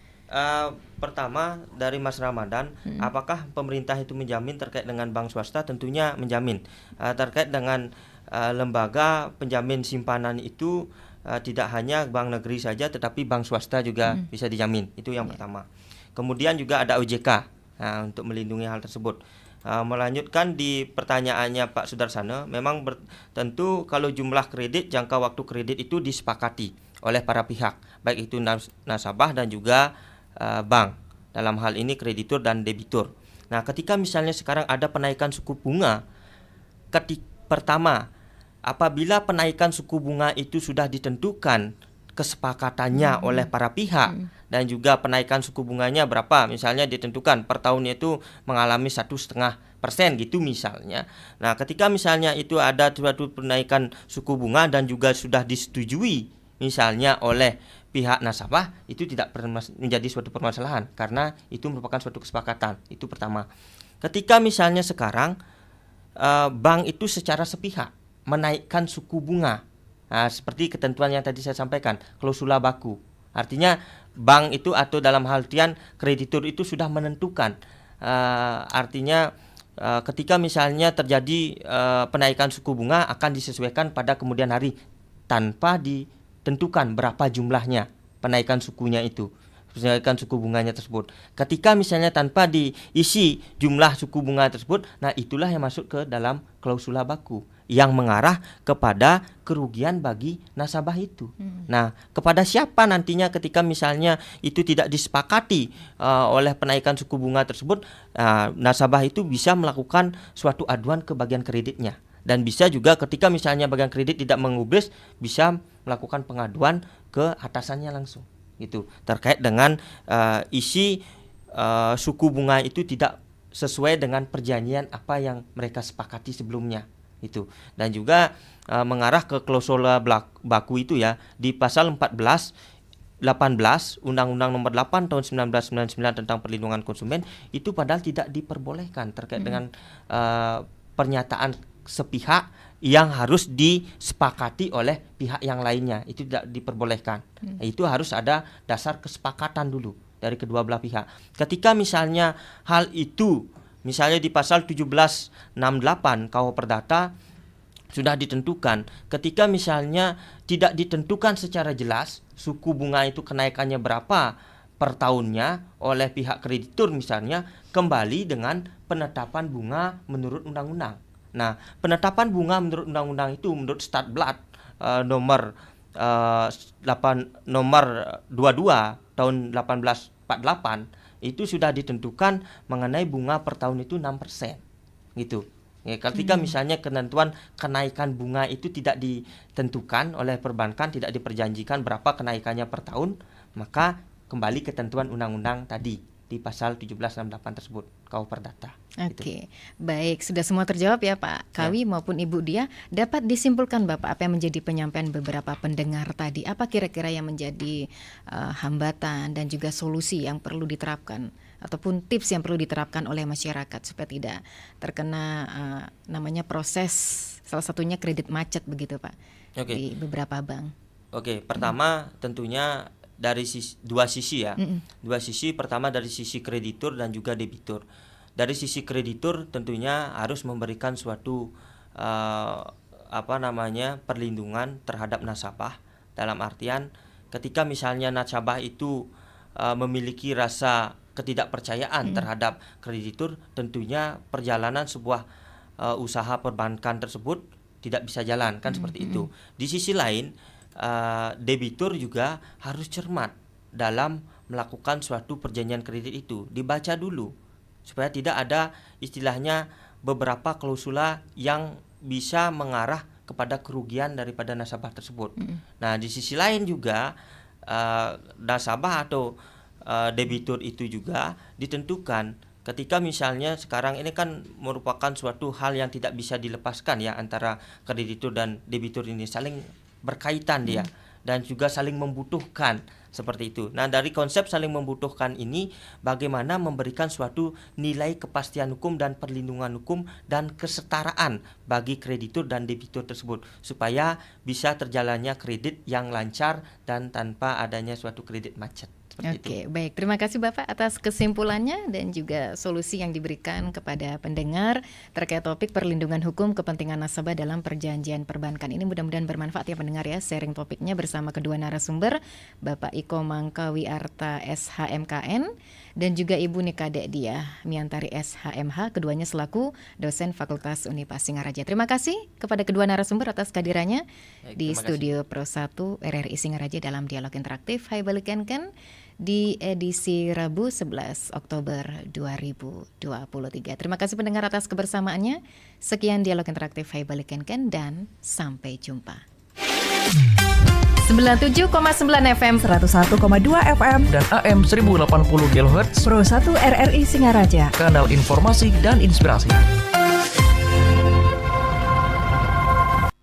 Pertama dari Mas Ramadan, apakah pemerintah itu menjamin terkait dengan bank swasta? Tentunya menjamin. Terkait dengan lembaga penjamin simpanan itu tidak hanya bank negeri saja, tetapi bank swasta juga bisa dijamin. Itu yang pertama. Kemudian juga ada OJK untuk melindungi hal tersebut. Melanjutkan di pertanyaannya Pak Sudarsana, memang tentu kalau jumlah kredit, jangka waktu kredit itu disepakati oleh para pihak, baik itu nasabah dan juga bank, dalam hal ini kreditur dan debitur. Nah, ketika misalnya sekarang ada penaikan suku bunga, pertama, apabila penaikan suku bunga itu sudah ditentukan kesepakatannya oleh para pihak dan juga penaikan suku bunganya berapa, misalnya ditentukan per tahunnya itu mengalami 1,5% gitu misalnya. Nah, ketika misalnya itu ada suatu penaikan suku bunga dan juga sudah disetujui misalnya oleh pihak nasabah, itu tidak menjadi suatu permasalahan karena itu merupakan suatu kesepakatan. Itu pertama. Ketika misalnya sekarang bank itu secara sepihak menaikkan suku bunga, seperti ketentuan yang tadi saya sampaikan, klausula baku. Artinya bank itu atau dalam hal artian kreditur itu sudah menentukan. Artinya ketika misalnya terjadi penaikan suku bunga akan disesuaikan pada kemudian hari tanpa ditentukan berapa jumlahnya penaikan sukunya itu, penaikan suku bunganya tersebut. Ketika misalnya tanpa diisi jumlah suku bunga tersebut, nah itulah yang masuk ke dalam klausula baku yang mengarah kepada kerugian bagi nasabah itu. Nah, kepada siapa nantinya ketika misalnya itu tidak disepakati oleh penaikan suku bunga tersebut, nasabah itu bisa melakukan suatu aduan ke bagian kreditnya. Dan bisa juga ketika misalnya bagian kredit tidak mengubris, bisa melakukan pengaduan ke atasannya langsung, gitu, terkait dengan isi suku bunga itu tidak sesuai dengan perjanjian apa yang mereka sepakati sebelumnya, itu. Dan juga mengarah ke klausula baku itu ya, di pasal 18 Undang-Undang Nomor 8 Tahun 1999 tentang Perlindungan Konsumen, itu padahal tidak diperbolehkan terkait dengan pernyataan sepihak yang harus disepakati oleh pihak yang lainnya, itu tidak diperbolehkan. Itu harus ada dasar kesepakatan dulu dari kedua belah pihak. Ketika misalnya hal itu, misalnya di pasal 1768 KUH Perdata sudah ditentukan, ketika misalnya tidak ditentukan secara jelas suku bunga itu kenaikannya berapa per tahunnya oleh pihak kreditur misalnya, kembali dengan penetapan bunga menurut undang-undang. Nah, penetapan bunga menurut undang-undang itu menurut Statblad nomor 22 tahun 1848 itu sudah ditentukan mengenai bunga per tahun itu 6%, gitu. Ya, ketika misalnya ketentuan kenaikan bunga itu tidak ditentukan oleh perbankan, tidak diperjanjikan berapa kenaikannya per tahun, maka kembali ketentuan undang-undang tadi di pasal 1768 tersebut KUH Perdata. Oke, baik, sudah semua terjawab ya Pak Kawi maupun Ibu Dia. Dapat disimpulkan Bapak apa yang menjadi penyampaian beberapa pendengar tadi? Apa kira-kira yang menjadi hambatan dan juga solusi yang perlu diterapkan ataupun tips yang perlu diterapkan oleh masyarakat supaya tidak terkena namanya proses salah satunya kredit macet begitu Pak di beberapa bank? Oke, pertama tentunya dari dua sisi ya. Dua sisi, pertama dari sisi kreditur dan juga debitur. Dari sisi kreditur tentunya harus memberikan suatu perlindungan terhadap nasabah, dalam artian ketika misalnya nasabah itu memiliki rasa ketidakpercayaan terhadap kreditur, tentunya perjalanan sebuah usaha perbankan tersebut tidak bisa jalan, kan seperti itu. Di sisi lain, debitur juga harus cermat dalam melakukan suatu perjanjian kredit itu, dibaca dulu supaya tidak ada istilahnya beberapa klausula yang bisa mengarah kepada kerugian daripada nasabah tersebut. Nah, di sisi lain juga nasabah atau debitur itu juga ditentukan ketika misalnya sekarang ini kan merupakan suatu hal yang tidak bisa dilepaskan ya, antara kreditur dan debitur ini saling berkaitan dia. dan juga saling membutuhkan seperti itu. Nah, dari konsep saling membutuhkan ini bagaimana memberikan suatu nilai kepastian hukum dan perlindungan hukum dan kesetaraan bagi kreditur dan debitur tersebut supaya bisa terjalannya kredit yang lancar dan tanpa adanya suatu kredit macet. Oke, baik. Terima kasih Bapak atas kesimpulannya dan juga solusi yang diberikan kepada pendengar terkait topik perlindungan hukum kepentingan nasabah dalam perjanjian perbankan. Ini mudah-mudahan bermanfaat ya pendengar ya, sharing topiknya bersama kedua narasumber, Bapak Iko Mangkawiarta SHMKN dan juga Ibu Nikade Diah Miantari SHMH, keduanya selaku dosen Fakultas Univas Singaraja. Terima kasih kepada kedua narasumber atas kehadirannya di studio Pro 1 RRI Singaraja dalam dialog interaktif Hai Balik Kenken di edisi Rabu 11 Oktober 2023. Terima kasih pendengar atas kebersamaannya. Sekian dialog interaktif Hai Balik Kenken dan sampai jumpa. 97,9 FM, 101,2 FM, dan AM 1080 kHz Pro 1 RRI Singaraja. Kanal informasi dan inspirasi.